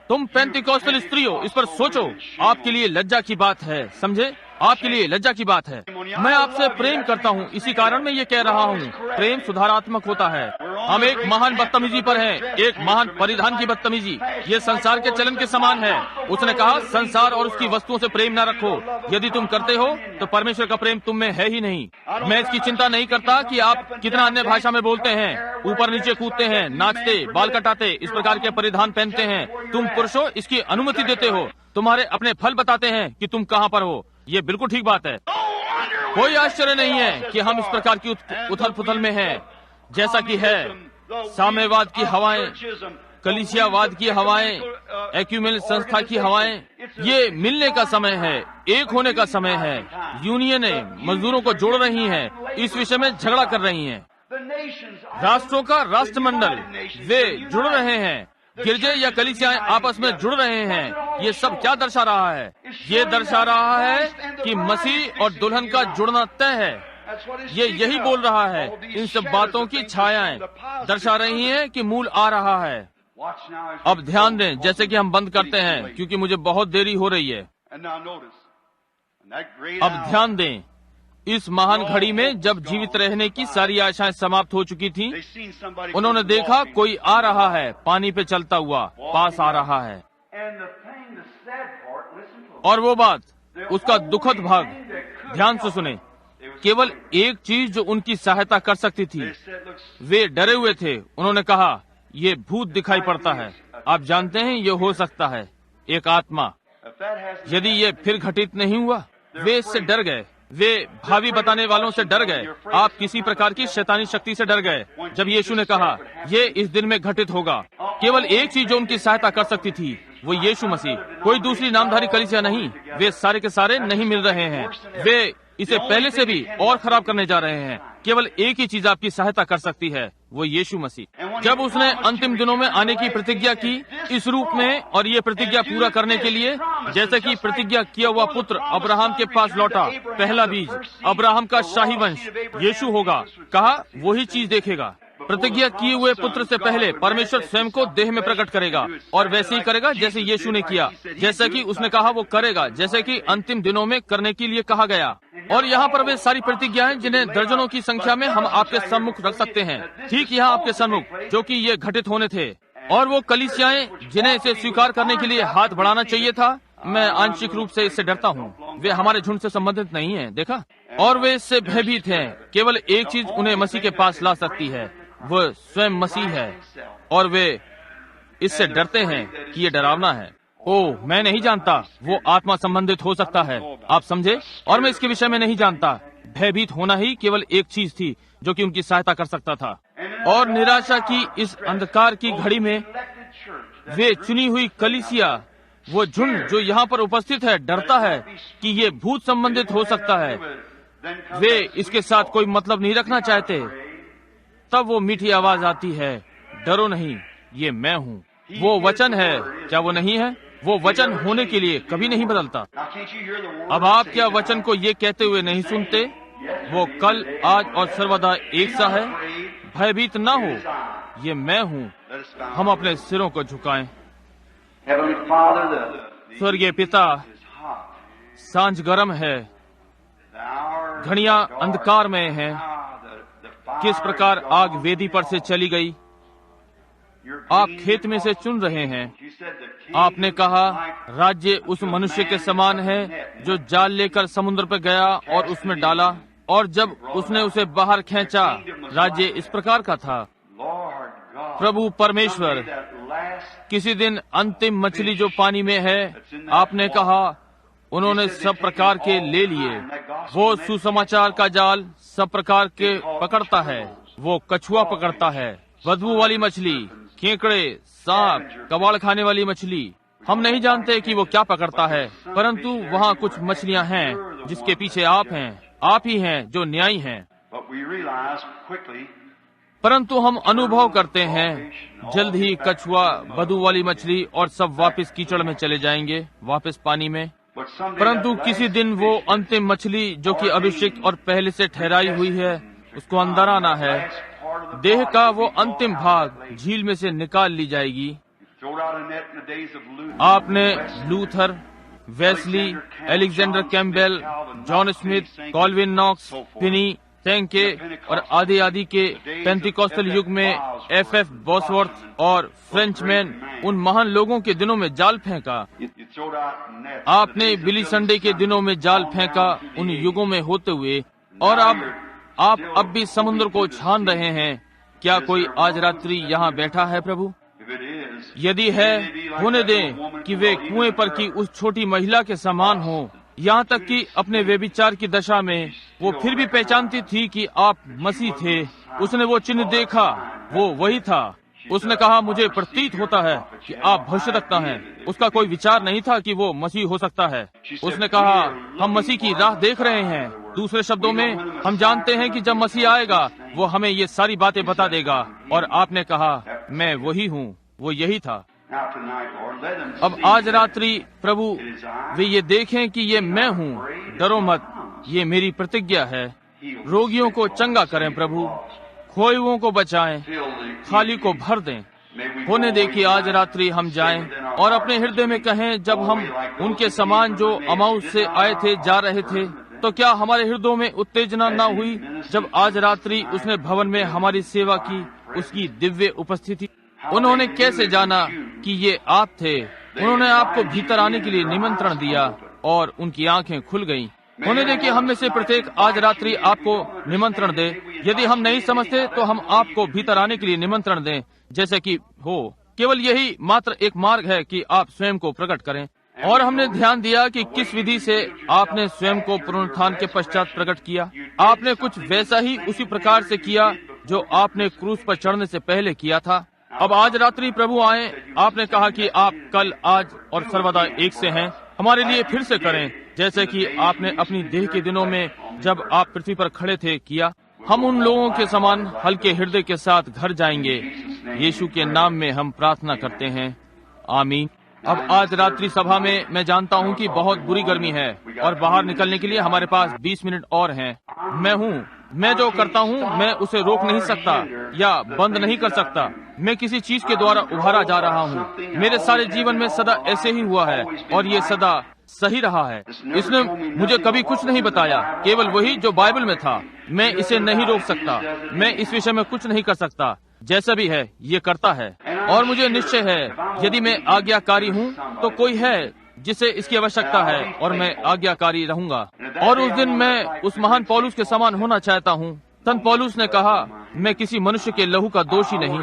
तुम पेंटिकॉस्टल स्त्री हो, इस पर सोचो। आपके लिए लज्जा की बात है, समझे? आपके लिए लज्जा की बात है। मैं आपसे प्रेम करता हूँ, इसी कारण मैं ये कह रहा हूँ। प्रेम सुधारात्मक होता है। हम एक महान बदतमीजी पर हैं, एक महान परिधान की बदतमीजी। ये संसार के चलन के समान है। उसने कहा, संसार और उसकी वस्तुओं से प्रेम न रखो। यदि तुम करते हो तो परमेश्वर का प्रेम तुम में है ही नहीं। मैं इसकी चिंता नहीं करता कि आप कितना अन्य भाषा में बोलते हैं, ऊपर नीचे कूदते हैं, नाचते, बाल कटाते, इस प्रकार के परिधान पहनते हैं। तुम पुरुषों इसकी अनुमति देते हो। तुम्हारे अपने फल बताते हैं कि तुम कहाँ पर हो। ये बिल्कुल ठीक बात है। कोई आश्चर्य नहीं है कि हम इस प्रकार की उथल पुथल में हैं, जैसा कि है साम्यवाद की हवाएं, कलीसियावाद की हवाएं, एक्यूमेल संस्था की हवाएं। ये मिलने का समय है, एक होने का समय है। यूनियनें मजदूरों को जोड़ रही हैं, इस विषय में झगड़ा कर रही हैं। राष्ट्रों का राष्ट्रमंडल वे जुड़ रहे हैं, गिरजे या कलीसियाएं आपस में जुड़ रहे हैं। ये सब क्या दर्शा रहा है? ये दर्शा रहा है कि मसीह और दुल्हन का जुड़ना तय है। ये यही बोल रहा है। इन सब बातों की छायाएं दर्शा रही हैं कि मूल आ रहा है। अब ध्यान दें, जैसे कि हम बंद करते हैं क्योंकि मुझे बहुत देरी हो रही है। अब ध्यान दें, इस महान घड़ी में जब जीवित रहने की सारी आशाएं समाप्त हो चुकी थीं, उन्होंने देखा कोई आ रहा है, पानी पे चलता हुआ पास आ रहा है। और वो बात, उसका दुखद भाग, ध्यान से सुने, केवल एक चीज जो उनकी सहायता कर सकती थी। वे डरे हुए थे। उन्होंने कहा, ये भूत दिखाई पड़ता है। आप जानते हैं, ये हो सकता है एक आत्मा। यदि ये फिर घटित नहीं हुआ, वे इससे डर गए। वे भावी बताने वालों से डर गए। आप किसी प्रकार की शैतानी शक्ति से डर गए। जब यीशु ने कहा, ये इस दिन में घटित होगा, केवल एक चीज जो उनकी सहायता कर सकती थी, वो यीशु मसीह, कोई दूसरी नामधारी कलीसिया नहीं। वे सारे के सारे नहीं मिल रहे हैं। वे इसे पहले से भी और खराब करने जा रहे हैं। केवल एक ही चीज आपकी सहायता कर सकती है, वो यीशु मसीह। जब उसने अंतिम दिनों में आने की प्रतिज्ञा की इस रूप में, और ये प्रतिज्ञा पूरा करने के लिए, जैसे कि प्रतिज्ञा किया हुआ पुत्र अब्राहम के पास लौटा, पहला बीज, अब्राहम का शाही वंश यीशु होगा, कहा वही चीज देखेगा। प्रतिज्ञा किए हुए पुत्र से पहले परमेश्वर स्वयं को देह में प्रकट करेगा, और वैसे ही करेगा जैसे यीशु ने किया, जैसा कि उसने कहा वो करेगा, जैसे कि अंतिम दिनों में करने के लिए कहा गया। और यहाँ पर वे सारी प्रतिज्ञाएं जिन्हें दर्जनों की संख्या में हम आपके सम्मुख रख सकते हैं, ठीक यहाँ आपके सम्मुख, जो कि ये घटित होने थे। और वो कलीसियाएं जिन्हें इसे स्वीकार करने के लिए हाथ बढ़ाना चाहिए था, मैं आंशिक रूप से इससे डरता हूँ। वे हमारे झुंड से संबंधित नहीं है, देखा, और वे इससे भयभीत हैं। केवल एक चीज उन्हें मसीह के पास ला सकती है, वह स्वयं मसीह है, और वे इससे डरते हैं कि ये डरावना है। ओह, मैं नहीं जानता, वो आत्मा संबंधित हो सकता है, आप समझे, और मैं इसके विषय में नहीं जानता। भयभीत होना ही केवल एक चीज थी जो कि उनकी सहायता कर सकता था। और निराशा की इस अंधकार की घड़ी में वे चुनी हुई कलीसिया, वो झुंड जो यहाँ पर उपस्थित है, डरता है कि ये भूत संबंधित हो सकता है। वे इसके साथ कोई मतलब नहीं रखना चाहते। तब वो मीठी आवाज आती है, डरो नहीं, ये मैं हूँ। वो वचन है, क्या वो नहीं है? वो वचन होने के लिए कभी नहीं बदलता। अब आप क्या वचन को ये कहते हुए नहीं सुनते, वो कल, आज और सर्वदा एक सा है। भयभीत ना हो, ये मैं हूँ। हम अपने सिरों को झुकाएं। स्वर्गीय पिता, सांझ गर्म है, घड़ियां अंधकार में हैं। किस प्रकार आग वेदी पर से चली गई। आप खेत में से चुन रहे हैं। आपने कहा, राज्य उस मनुष्य के समान है जो जाल लेकर समुद्र पर गया और उसमें डाला, और जब उसने उसे बाहर खींचा, राज्य इस प्रकार का था। प्रभु परमेश्वर, किसी दिन अंतिम मछली जो पानी में है, आपने कहा उन्होंने सब प्रकार के ले लिए। वो सुसमाचार का जाल सब प्रकार के पकड़ता है। वो कछुआ पकड़ता है, बदबू वाली मछली, केकड़े, सांप, कबाड़ खाने वाली मछली। हम नहीं जानते कि वो क्या पकड़ता है, परंतु वहाँ कुछ मछलियाँ हैं जिसके पीछे आप हैं। आप ही हैं जो न्यायी हैं। परंतु हम अनुभव करते हैं, जल्द ही कछुआ, बदबू वाली मछली और सब वापस कीचड़ में चले जाएंगे, वापस पानी में। परंतु किसी दिन वो अंतिम मछली जो कि अभिषेक और पहले से ठहराई हुई है, उसको अंदर आना है। देह का वो अंतिम भाग झील में से निकाल ली जाएगी। आपने Luther, Wesley, Alexander Campbell, John Smith, Calvin Knox, Finney, टैंक के और आदि आदि के पेंटिकॉस्टल युग में F.F. बॉसवर्थ और फ्रेंचमैन उन महान लोगों के दिनों में जाल फेंका। आपने बिली संडे के दिनों में जाल फेंका उन युगों में होते हुए, और अब आप अब भी समुद्र को छान रहे हैं। क्या कोई आज रात्रि यहाँ बैठा है प्रभु? यदि है, होने दें कि वे कुएं पर की उस छोटी महिला के समान हो, यहाँ तक कि अपने व्यभिचार की दशा में वो फिर भी पहचानती थी कि आप मसीह थे। उसने वो चिन्ह देखा, वो वही था। उसने कहा, मुझे प्रतीत होता है कि आप भविष्यद्वक्ता हैं। उसका कोई विचार नहीं था कि वो मसीह हो सकता है। उसने कहा, हम मसीह की राह देख रहे हैं। दूसरे शब्दों में, हम जानते हैं कि जब मसीह आएगा वो हमें ये सारी बातें बता देगा। और आपने कहा, मैं वही हूँ। वो यही था। अब आज रात्रि प्रभु वे ये देखें कि ये मैं हूँ। डरो मत, ये मेरी प्रतिज्ञा है। रोगियों को चंगा करें प्रभु, खोए हुओं को बचाएं, खाली को भर दें। होने दे कि आज रात्रि हम जाएं और अपने हृदय में कहें, जब हम उनके समान जो अमाउस से आए थे जा रहे थे, तो क्या हमारे हृदयों में उत्तेजना न हुई जब आज रात्रि उसने भवन में हमारी सेवा की, उसकी दिव्य उपस्थिति। उन्होंने कैसे जाना कि ये आप थे? उन्होंने आपको भीतर आने के लिए निमंत्रण दिया और उनकी आंखें खुल गईं। होने दे कि हम में से प्रत्येक आज रात्रि आपको निमंत्रण दे। यदि हम नहीं समझते तो हम आपको भीतर आने के लिए निमंत्रण दें, जैसे कि हो। केवल यही मात्र एक मार्ग है कि आप स्वयं को प्रकट करें। और हमने ध्यान दिया कि किस विधि से आपने स्वयं को पुनरुत्थान के पश्चात प्रकट किया। आपने कुछ वैसा ही उसी प्रकार से किया जो आपने क्रूस पर चढ़ने से पहले किया था। अब आज रात्रि प्रभु आए। आपने कहा कि आप कल, आज और सर्वदा एक से हैं। हमारे लिए फिर से करें, जैसे कि आपने अपनी देह के दिनों में जब आप पृथ्वी पर खड़े थे किया। हम उन लोगों के समान हल्के हृदय के साथ घर जाएंगे। यीशु के नाम में हम प्रार्थना करते हैं, आमीन। अब आज रात्रि सभा में मैं जानता हूँ कि बहुत बुरी गर्मी है और बाहर निकलने के लिए हमारे पास 20 मिनट और हैं। मैं जो करता हूँ मैं उसे रोक नहीं सकता या बंद नहीं कर सकता। मैं किसी चीज के द्वारा उभारा जा रहा हूँ। मेरे सारे जीवन में सदा ऐसे ही हुआ है और ये सदा सही रहा है। इसने मुझे कभी कुछ नहीं बताया, केवल वही जो बाइबल में था। मैं इसे नहीं रोक सकता। मैं इस विषय में कुछ नहीं कर सकता। जैसा भी है ये करता है। और मुझे निश्चय है, यदि मैं आज्ञाकारी हूँ तो कोई है जिसे इसकी आवश्यकता है और मैं आज्ञाकारी रहूंगा। और उस दिन मैं उस महान पौलुस के समान होना चाहता हूँ। संत पौलुस ने कहा, मैं किसी मनुष्य के लहू का दोषी नहीं।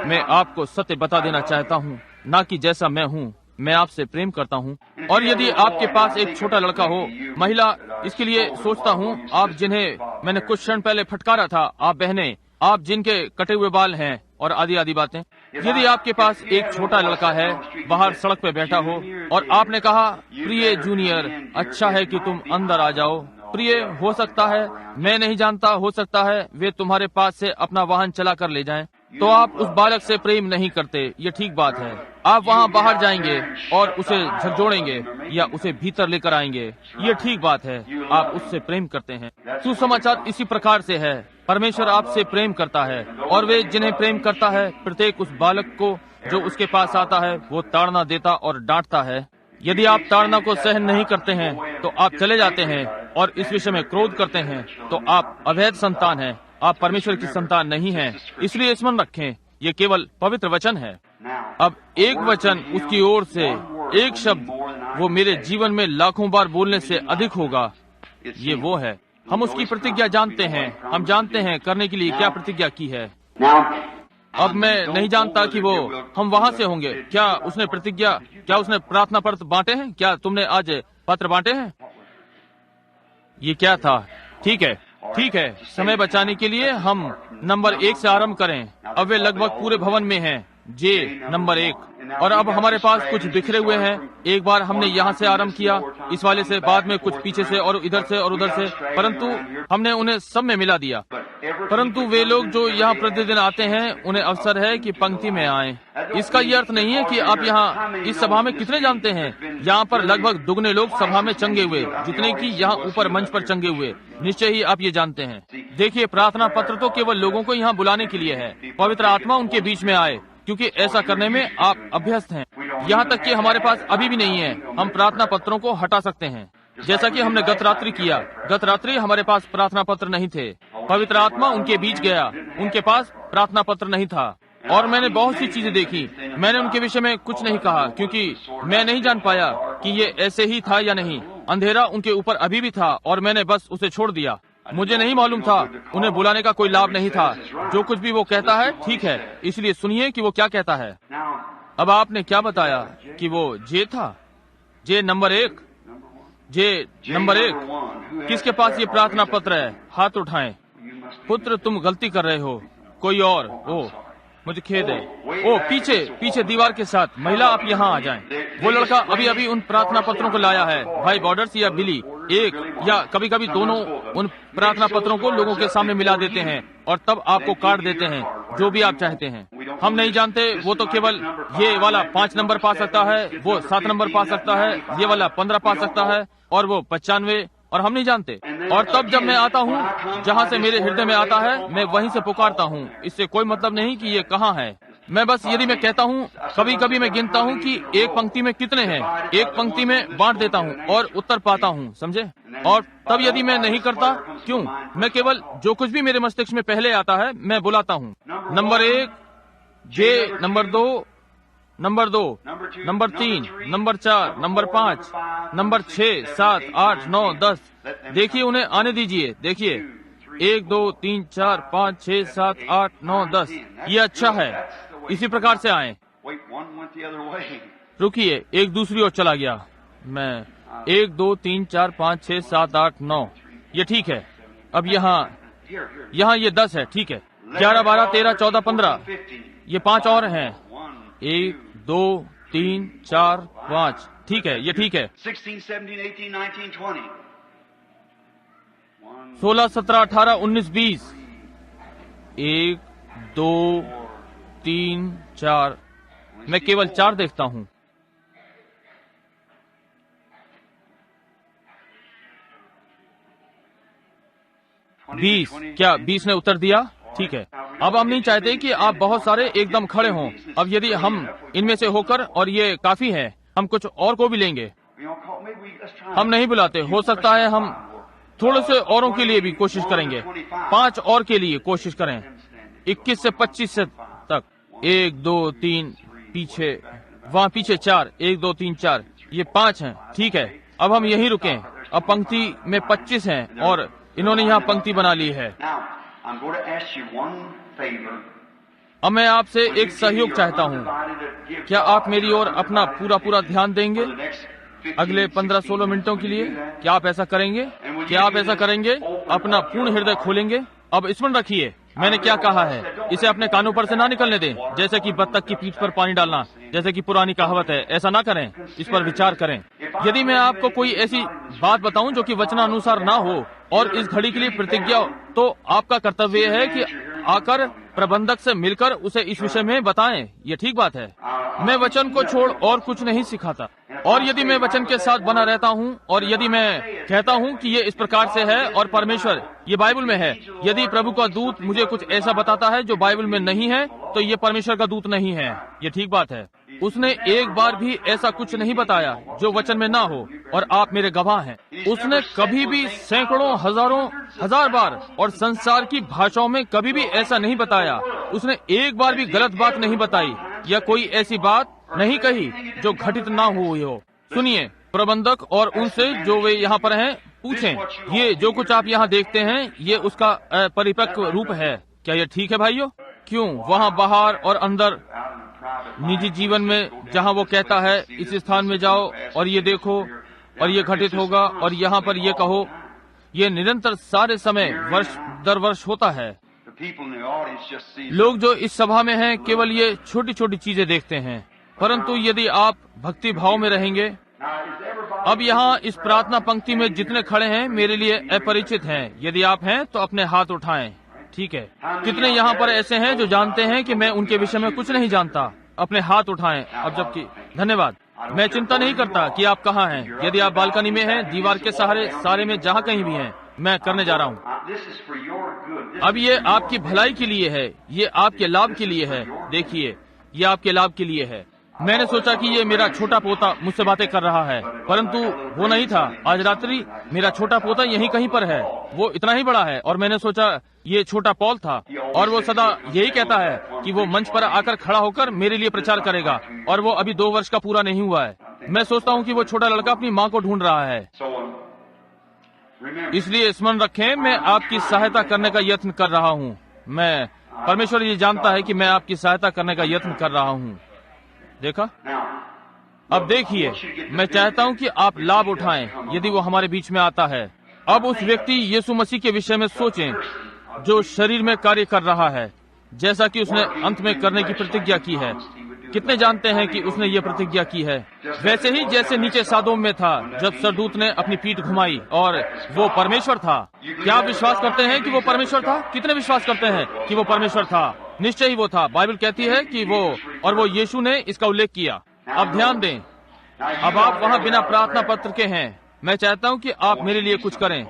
मैं आपको सत्य बता देना चाहता हूँ, ना कि जैसा मैं हूँ। मैं आपसे प्रेम करता हूँ। और यदि आपके पास एक छोटा लड़का हो, महिला, इसके लिए सोचता हूँ, आप जिन्हें मैंने कुछ क्षण पहले फटकारा था, आप बहनें, आप जिनके कटे हुए बाल हैं और आदि आदि बातें। यदि आपके पास एक छोटा लड़का है, बाहर सड़क पे बैठा हो, और आपने कहा, प्रिय जूनियर, अच्छा है कि तुम अंदर आ जाओ। प्रिय, हो सकता है, मैं नहीं जानता, हो सकता है वे तुम्हारे पास से अपना वाहन चला कर ले जाएं, तो आप उस बालक से प्रेम नहीं करते। ये ठीक बात है। आप वहाँ बाहर जाएंगे और उसे झकझोड़ेंगे या उसे भीतर लेकर आएंगे। ये ठीक बात है, आप उससे प्रेम करते हैं। सुसमाचार इसी प्रकार से है। परमेश्वर आपसे प्रेम करता है और वे जिन्हें प्रेम करता है, प्रत्येक उस बालक को जो उसके पास आता है, वो ताड़ना देता और डांटता है। यदि आप ताड़ना को सहन नहीं करते हैं तो आप चले जाते हैं और इस विषय में क्रोध करते हैं, तो आप अवैध संतान हैं। आप परमेश्वर की संतान नहीं हैं। इसलिए स्मरण रखें, ये केवल पवित्र वचन है। अब एक वचन उसकी ओर से, एक शब्द, वो मेरे जीवन में लाखों बार बोलने से अधिक होगा। ये वो है। हम उसकी प्रतिज्ञा जानते हैं। हम जानते हैं करने के लिए क्या प्रतिज्ञा की है। अब मैं नहीं जानता कि वो हम वहाँ से होंगे। क्या उसने प्रार्थना पत्र बांटे हैं? क्या तुमने आज पत्र बांटे हैं? ये क्या था? ठीक है। समय बचाने के लिए हम नंबर 1 से आरंभ करें। अब वे लगभग पूरे भवन में हैं। जे नंबर 1। और अब हमारे पास कुछ बिखरे हुए हैं। एक बार हमने यहाँ से आरंभ किया, इस वाले से, बाद में कुछ पीछे से और इधर से और उधर से, परंतु हमने उन्हें सब में मिला दिया। परंतु वे लोग जो यहाँ प्रतिदिन आते हैं, उन्हें अवसर है कि पंक्ति में आएं। इसका ये अर्थ नहीं है कि आप यहाँ इस सभा में कितने जानते हैं। यहाँ पर लगभग दुगने लोग सभा में चंगे हुए, जितने कि यहाँ ऊपर मंच पर चंगे हुए। निश्चय ही आप ये जानते हैं। देखिए, प्रार्थना पत्र तो केवल लोगों को यहाँ बुलाने के लिए है। पवित्र आत्मा उनके बीच में आए, क्योंकि ऐसा करने में आप अभ्यस्त हैं। यहाँ तक कि हमारे पास अभी भी नहीं है। हम प्रार्थना पत्रों को हटा सकते हैं। जैसा कि हमने गत रात्रि किया। गत रात्रि हमारे पास प्रार्थना पत्र नहीं थे। पवित्र आत्मा उनके बीच गया, उनके पास प्रार्थना पत्र नहीं था। और मैंने बहुत सी चीजें देखी। मैंने उनके विषय में कुछ नहीं कहा क्योंकि मैं नहीं जान पाया कि ये ऐसे ही था या नहीं। अंधेरा उनके ऊपर अभी भी था और मैंने बस उसे छोड़ दिया। मुझे नहीं मालूम था, उन्हें बुलाने का कोई लाभ नहीं था। जो कुछ भी वो कहता है ठीक है, इसलिए सुनिए कि वो क्या कहता है। अब आपने क्या बताया कि वो जे था? जे नंबर 1, जे नंबर 1। किसके पास ये प्रार्थना पत्र है? हाथ उठाएं। पुत्र, तुम गलती कर रहे हो। कोई और? ओ, मुझे खेद है। ओ, पीछे पीछे दीवार के साथ। महिला, आप यहाँ आ जाएं। वो लड़का अभी अभी उन प्रार्थना पत्रों को लाया है। भाई बॉर्डर्स या बिली, एक या कभी कभी दोनों उन प्रार्थना पत्रों को लोगों के सामने मिला देते हैं और तब आपको कार्ड देते हैं जो भी आप चाहते हैं। हम नहीं जानते, वो तो केवल ये वाला 5 नंबर पा सकता है, वो 7 नंबर पा सकता है, ये वाला 15 पा सकता है और वो 95, और हम नहीं जानते। और तब जब मैं आता हूँ जहाँ से मेरे हृदय में आता है, मैं वहीं से पुकारता हूँ। इससे कोई मतलब नहीं कि ये कहाँ है। मैं बस यदि मैं कहता हूँ, कभी कभी मैं गिनता हूँ कि एक पंक्ति में कितने हैं, एक पंक्ति में बांट देता हूँ और उत्तर पाता हूँ, समझे? और तब यदि मैं नहीं करता, क्यों? मैं केवल जो कुछ भी मेरे मस्तिष्क में पहले आता है मैं बुलाता हूँ। Number 1, J, number 2, number 2, number 3, number 4, number 5, number 6, 7, 8, 9, 10। देखिए, उन्हें आने दीजिए। देखिए, 1, 2, 3, 4, 5, 6, 7, 8, 9, 10। ये अच्छा है। इसी प्रकार से आए। रुकिए, एक दूसरी ओर चला गया। मैं 1, 2, 3, 4, 5, 6, 7, 8, 9। ये ठीक है। अब यहाँ ये 10 है। ठीक है। 11, 12, 13, 14, 15। ये 5 और हैं। 1, 2, 3, 4, 5। ठीक है, ये ठीक है। 16, 17, 18, 19, 20। 1, 2, 3, 4। मैं केवल 4 देखता हूँ। 20। क्या 20 ने उत्तर दिया? ठीक है। अब हम नहीं चाहते कि आप बहुत सारे एकदम खड़े हों। अब यदि हम इनमें से होकर, और ये काफी है, हम कुछ और को भी लेंगे। हम नहीं बुलाते। हो सकता है हम थोड़े से औरों के लिए भी कोशिश करेंगे। 5 और के लिए कोशिश करें। 21 से 25 तक। 1, 2, 3 पीछे, वहाँ पीछे 4। 1, 2, 3, 4। ये 5 हैं। ठीक है। अब हम यहीं रुकें। अब पंक्ति में 25 हैं और इन्होंने यहाँ पंक्ति बना ली है। अब मैं आपसे एक सहयोग चाहता हूँ। क्या आप मेरी ओर अपना पूरा ध्यान देंगे अगले 15-16 मिनटों के लिए? क्या आप ऐसा करेंगे? क्या आप ऐसा करेंगे? अपना पूर्ण हृदय खोलेंगे? अब स्मरण रखिए मैंने क्या कहा है। इसे अपने कानों पर से ना निकलने दें, जैसे कि बत्तख की पीठ पर पानी डालना, जैसे कि पुरानी कहावत है। ऐसा ना करें। इस पर विचार करें। यदि मैं आपको कोई ऐसी बात बताऊं जो कि वचनानुसार ना हो और इस घड़ी के लिए प्रतिज्ञा, तो आपका कर्तव्य है कि आकर प्रबंधक से मिलकर उसे इस विषय में बताएं। ये ठीक बात है। मैं वचन को छोड़ और कुछ नहीं सिखाता। और यदि मैं वचन के साथ बना रहता हूँ और यदि मैं कहता हूँ कि ये इस प्रकार से है और परमेश्वर ये बाइबल में है, यदि प्रभु का दूत मुझे कुछ ऐसा बताता है जो बाइबल में नहीं है, तो ये परमेश्वर का दूत नहीं है। ये ठीक बात है। उसने एक बार भी ऐसा कुछ नहीं बताया जो वचन में ना हो, और आप मेरे गवाह हैं। उसने कभी भी सैकड़ों, हजारों, हजार बार और संसार की भाषाओं में कभी भी ऐसा नहीं बताया। उसने एक बार भी गलत बात नहीं बताई या कोई ऐसी बात नहीं कही जो घटित ना हुई हो। सुनिए, प्रबंधक और उनसे जो वे यहाँ पर हैं पूछें, ये जो कुछ आप यहाँ देखते हैं ये उसका परिपक्व रूप है। क्या ये ठीक है भाइयों? क्यों? वहाँ बाहर और अंदर निजी जीवन में जहाँ वो कहता है इस स्थान में जाओ और ये देखो और ये घटित होगा और यहाँ पर ये कहो, ये निरंतर सारे समय वर्ष दर वर्ष होता है। लोग जो इस सभा में हैं केवल ये छोटी छोटी चीजें देखते हैं, परंतु यदि आप भक्ति भाव में रहेंगे। अब यहाँ इस प्रार्थना पंक्ति में जितने खड़े हैं मेरे लिए अपरिचित हैं। यदि आप हैं तो अपने हाथ उठाएं। ठीक है। कितने यहाँ पर ऐसे हैं जो जानते हैं कि मैं उनके विषय में कुछ नहीं जानता? अपने हाथ उठाएं। अब जबकि धन्यवाद। मैं चिंता नहीं करता कि आप कहाँ हैं। यदि आप बालकनी में हैं, दीवार के सहारे, सारे में, जहाँ कहीं भी हैं, मैं करने जा रहा हूँ। अब ये आपकी भलाई के लिए है, ये आपके लाभ के लिए है। देखिए, ये आपके लाभ के लिए है। मैंने सोचा कि ये मेरा छोटा पोता मुझसे बातें कर रहा है, परंतु वो नहीं था। आज रात्रि मेरा छोटा पोता यहीं कहीं पर है, वो इतना ही बड़ा है, और मैंने सोचा ये छोटा पॉल था, और वो सदा यही कहता है कि वो मंच पर आकर खड़ा होकर मेरे लिए प्रचार करेगा, और वो अभी 2 वर्ष का पूरा नहीं हुआ है। मैं सोचता हूँ कि वो छोटा लड़का अपनी माँ को ढूंढ रहा है। इसलिए स्मरण रखें, मैं आपकी सहायता करने का यत्न कर रहा हूँ। मैं परमेश्वर ये जानता है कि मैं आपकी सहायता करने का यत्न कर रहा हूँ। देखा? अब देखिए, मैं चाहता हूँ कि आप लाभ उठाएं यदि वो हमारे बीच में आता है। अब उस व्यक्ति यीशु मसीह के विषय में सोचें जो शरीर में कार्य कर रहा है, जैसा कि उसने अंत में करने की प्रतिज्ञा की है। कितने जानते हैं कि उसने ये प्रतिज्ञा की है? वैसे ही जैसे नीचे सादोम में था, जब सरदूत ने अपनी पीठ घुमाई और वो परमेश्वर था। क्या आप विश्वास करते हैं कि वो परमेश्वर था? कितने विश्वास करते हैं कि वो परमेश्वर था? निश्चय ही वो था। बाइबल कहती है कि वो यीशु ने इसका उल्लेख किया। अब ध्यान दें, अब आप वहाँ बिना प्रार्थना पत्र के हैं। मैं चाहता हूँ कि आप मेरे लिए कुछ करें,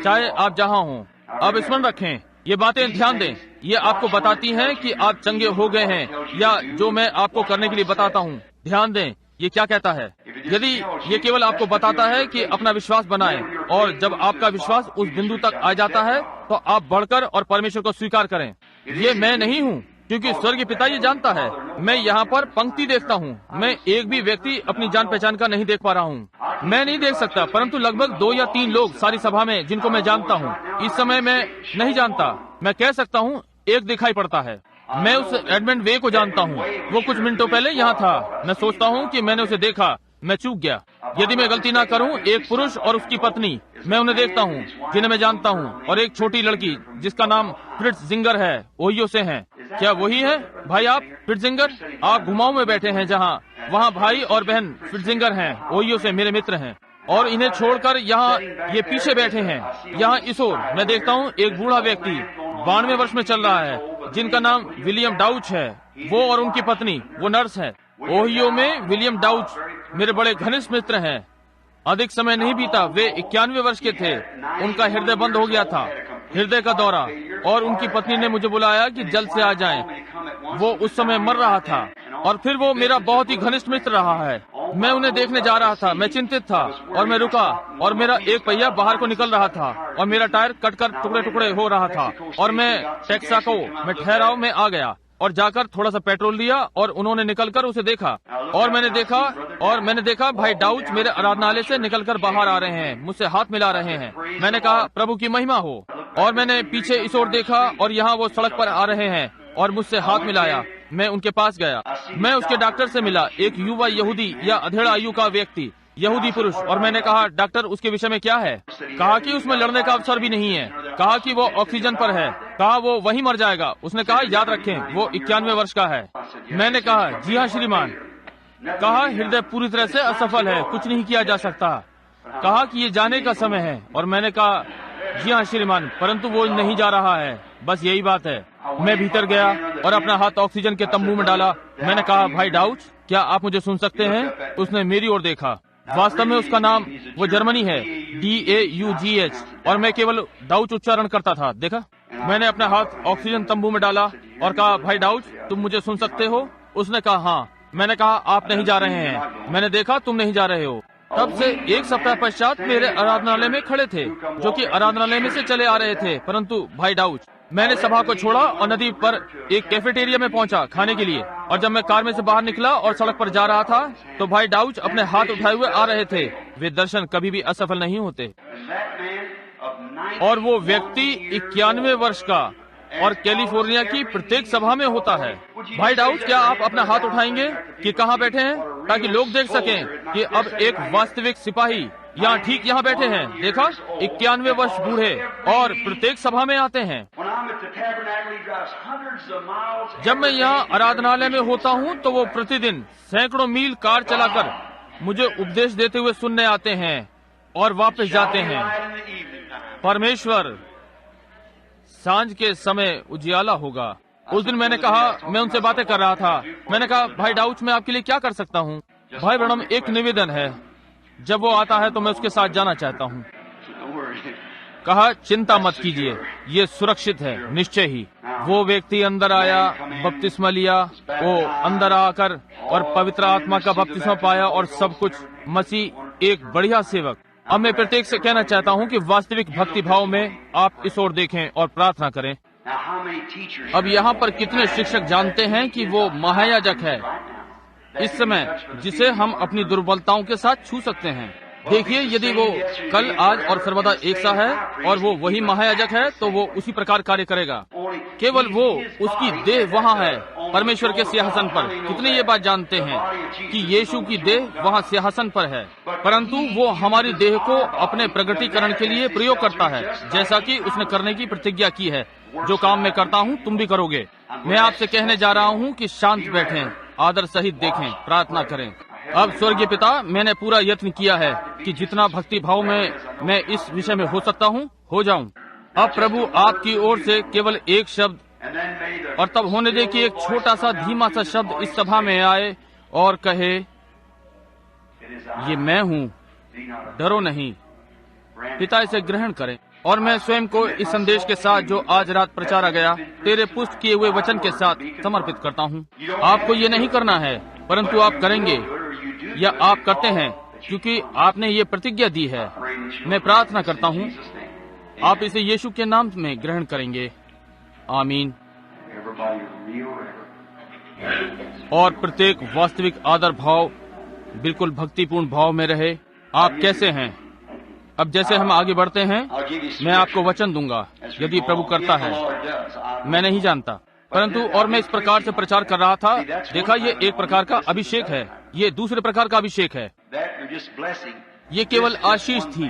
चाहे आप जहाँ हों। अब स्मरण रखें, ये बातें ध्यान दें, ये आपको बताती हैं कि आप चंगे हो गए हैं, या जो मैं आपको करने के लिए बताता हूँ। ध्यान दें, ये क्या कहता है। यदि ये केवल आपको बताता है कि अपना विश्वास बनाएं, और जब आपका विश्वास उस बिंदु तक आ जाता है तो आप बढ़कर और परमेश्वर को स्वीकार करें। ये मैं नहीं हूँ, क्योंकि स्वर्गीय पिता ये जानता है। मैं यहाँ पर पंक्ति देखता हूँ, मैं एक भी व्यक्ति अपनी जान पहचान का नहीं देख पा रहा हूँ। मैं नहीं देख सकता, परंतु लगभग 2 या 3 लोग सारी सभा में जिनको मैं जानता हूँ। इस समय मैं नहीं जानता, मैं कह सकता हूँ एक दिखाई पड़ता है। मैं उस एडमंड वे को जानता हूँ, वो कुछ मिनटों पहले यहाँ था। मैं सोचता हूँ कि मैंने उसे देखा, मैं चूक गया। यदि मैं गलती ना करूँ, एक पुरुष और उसकी पत्नी, मैं उन्हें देखता हूँ जिन्हें मैं जानता हूँ, और एक छोटी लड़की जिसका नाम फ्रिट्जिंगर है, ओहियो से हैं। क्या वही है भाई आप फ्रिट्जिंगर? आप घुमाऊ में बैठे हैं जहाँ वहाँ भाई और बहन फ्रिट्जिंगर हैं, ओहियो से मेरे मित्र हैं। और इन्हें छोड़कर यहाँ ये पीछे बैठे हैं। यहाँ इस ओर मैं देखता हूँ एक बूढ़ा व्यक्ति 92 वर्ष में चल रहा है, जिनका नाम विलियम डाउच है। वो और उनकी पत्नी, वो नर्स है। ओहियो में विलियम डाउच मेरे बड़े घनिष्ठ मित्र हैं। अधिक समय नहीं बीता, वे 91 वर्ष के थे। उनका हृदय बंद हो गया था, हृदय का दौरा, और उनकी पत्नी ने मुझे बुलाया कि जल्द से आ जाएं। वो उस समय मर रहा था, और फिर वो मेरा बहुत ही घनिष्ठ मित्र रहा है। मैं उन्हें देखने जा रहा था, मैं चिंतित था, और मैं रुका, और मेरा एक पहिया बाहर को निकल रहा था, और मेरा टायर कटकर टुकड़े टुकड़े हो रहा था, और मैं टेक्साको में ठहराव में आ गया और जाकर थोड़ा सा पेट्रोल लिया, और उन्होंने निकलकर उसे देखा, और मैंने देखा भाई डाउच मेरे आराधनालय से निकलकर बाहर आ रहे हैं, मुझसे हाथ मिला रहे हैं। मैंने कहा प्रभु की महिमा हो। और मैंने पीछे इस ओर देखा, और यहाँ वो सड़क पर आ रहे हैं और मुझसे हाथ मिलाया। मैं उनके पास गया, मैं उसके डॉक्टर से मिला, एक युवा यहूदी या अधेड़ आयु का व्यक्ति, यहूदी पुरुष। और मैंने कहा डॉक्टर उसके विषय में क्या है? कहा कि उसमें लड़ने का अवसर भी नहीं है, कहा कि वो ऑक्सीजन पर है, कहा वो वहीं मर जाएगा। उसने कहा याद रखें वो 91 वर्ष का है। मैंने कहा जी हाँ श्रीमान। कहा हृदय पूरी तरह से असफल है, कुछ नहीं किया जा सकता। कहा कि ये जाने का समय है। और मैंने कहा जी हाँ श्रीमान, परंतु वो नहीं जा रहा है, बस यही बात है। मैं भीतर गया और अपना हाथ ऑक्सीजन के तंबू में डाला। मैंने कहा भाई डाउच, क्या आप मुझे सुन सकते हैं? उसने मेरी ओर देखा। वास्तव में उसका नाम वो जर्मनी है, DAUGH, और मैं केवल डाउच उच्चारण करता था। देखा, मैंने अपना हाथ ऑक्सीजन तंबू में डाला और कहा भाई डाउच, तुम मुझे सुन सकते हो? उसने कहा हाँ। मैंने कहा आप नहीं जा रहे हैं। मैंने देखा तुम नहीं जा रहे हो। तब से 1 सप्ताह पश्चात मेरे आराधनालय में खड़े थे, जो कि आराधनालय में से चले आ रहे थे। परंतु भाई डाउच, मैंने सभा को छोड़ा और नदी पर एक कैफेटेरिया में पहुंचा खाने के लिए। और जब मैं कार में से बाहर निकला और सड़क पर जा रहा था, तो भाई डाउच अपने हाथ उठाए हुए आ रहे थे। वे दर्शन कभी भी असफल नहीं होते। और वो व्यक्ति 91 वर्ष का और कैलिफोर्निया की प्रत्येक सभा में होता है। भाई डाउट, क्या आप अपना हाथ उठाएंगे कि कहाँ बैठे हैं, ताकि लोग देख सकें कि अब एक वास्तविक सिपाही यहाँ ठीक यहाँ बैठे हैं। देखा, 91 वर्ष बूढ़े और प्रत्येक सभा में आते हैं। जब मैं यहाँ आराधनालय में होता हूँ तो वो प्रतिदिन सैकड़ों मील कार चलाकर मुझे उपदेश देते हुए सुनने आते हैं और वापस जाते हैं। परमेश्वर, सांझ के समय उजियाला होगा। उस दिन मैंने कहा, मैं उनसे बातें कर रहा था, मैंने कहा भाई डाउच, मैं आपके लिए क्या कर सकता हूँ? भाई ब्रैनम, एक निवेदन है, जब वो आता है तो मैं उसके साथ जाना चाहता हूँ। कहा चिंता मत कीजिए, ये सुरक्षित है, निश्चय ही। वो व्यक्ति अंदर आया, बपतिस्मा लिया, वो अंदर आकर और पवित्र आत्मा का बपतिस्मा पाया और सब कुछ। मसीह एक बढ़िया सेवक। अब मैं प्रत्येक से कहना चाहता हूँ कि वास्तविक भक्ति भाव में आप इस ओर देखें और प्रार्थना करें। अब यहाँ पर कितने शिक्षक जानते हैं कि वो महायाजक है इस समय, जिसे हम अपनी दुर्बलताओं के साथ छू सकते हैं। देखिए, यदि वो कल, आज और सर्वदा एक सा है और वो वही महायाजक है, तो वो उसी प्रकार कार्य करेगा। केवल वो, उसकी देह वहाँ है परमेश्वर के सिंहासन पर। कितने ये बात जानते हैं कि यीशु की देह वहाँ सिंहासन पर है, परंतु वो हमारी देह को अपने प्रगटीकरण के लिए प्रयोग करता है, जैसा कि उसने करने की प्रतिज्ञा की है। जो काम मैं करता हूँ तुम भी करोगे। मैं आपसे कहने जा रहा हूँ कि शांत बैठें, आदर सहित देखें, प्रार्थना करें। अब स्वर्गीय पिता, मैंने पूरा यत्न किया है कि जितना भक्ति भाव में मैं इस विषय में हो सकता हूँ हो जाऊं। अब प्रभु आपकी ओर से केवल एक शब्द, और तब होने दे कि एक छोटा सा धीमा सा शब्द इस सभा में आए और कहे, ये मैं हूँ, डरो नहीं। पिता इसे ग्रहण करें। और मैं स्वयं को इस संदेश के साथ जो आज रात प्रचारा गया, तेरे पुष्ट किए हुए वचन के साथ समर्पित करता हूँ। आपको ये नहीं करना है, परंतु आप करेंगे या आप करते हैं, क्योंकि आपने ये प्रतिज्ञा दी है। मैं प्रार्थना करता हूँ आप इसे यीशु के नाम में ग्रहण करेंगे। आमीन। और प्रत्येक वास्तविक आदर भाव बिल्कुल भक्तिपूर्ण भाव में रहे। आप कैसे हैं? अब जैसे हम आगे बढ़ते हैं, मैं आपको वचन दूंगा यदि प्रभु करता है। मैं नहीं जानता, परंतु और मैं इस प्रकार से प्रचार कर रहा था। देखा, ये एक प्रकार का अभिषेक है, ये दूसरे प्रकार का अभिषेक है। ये केवल आशीष थी,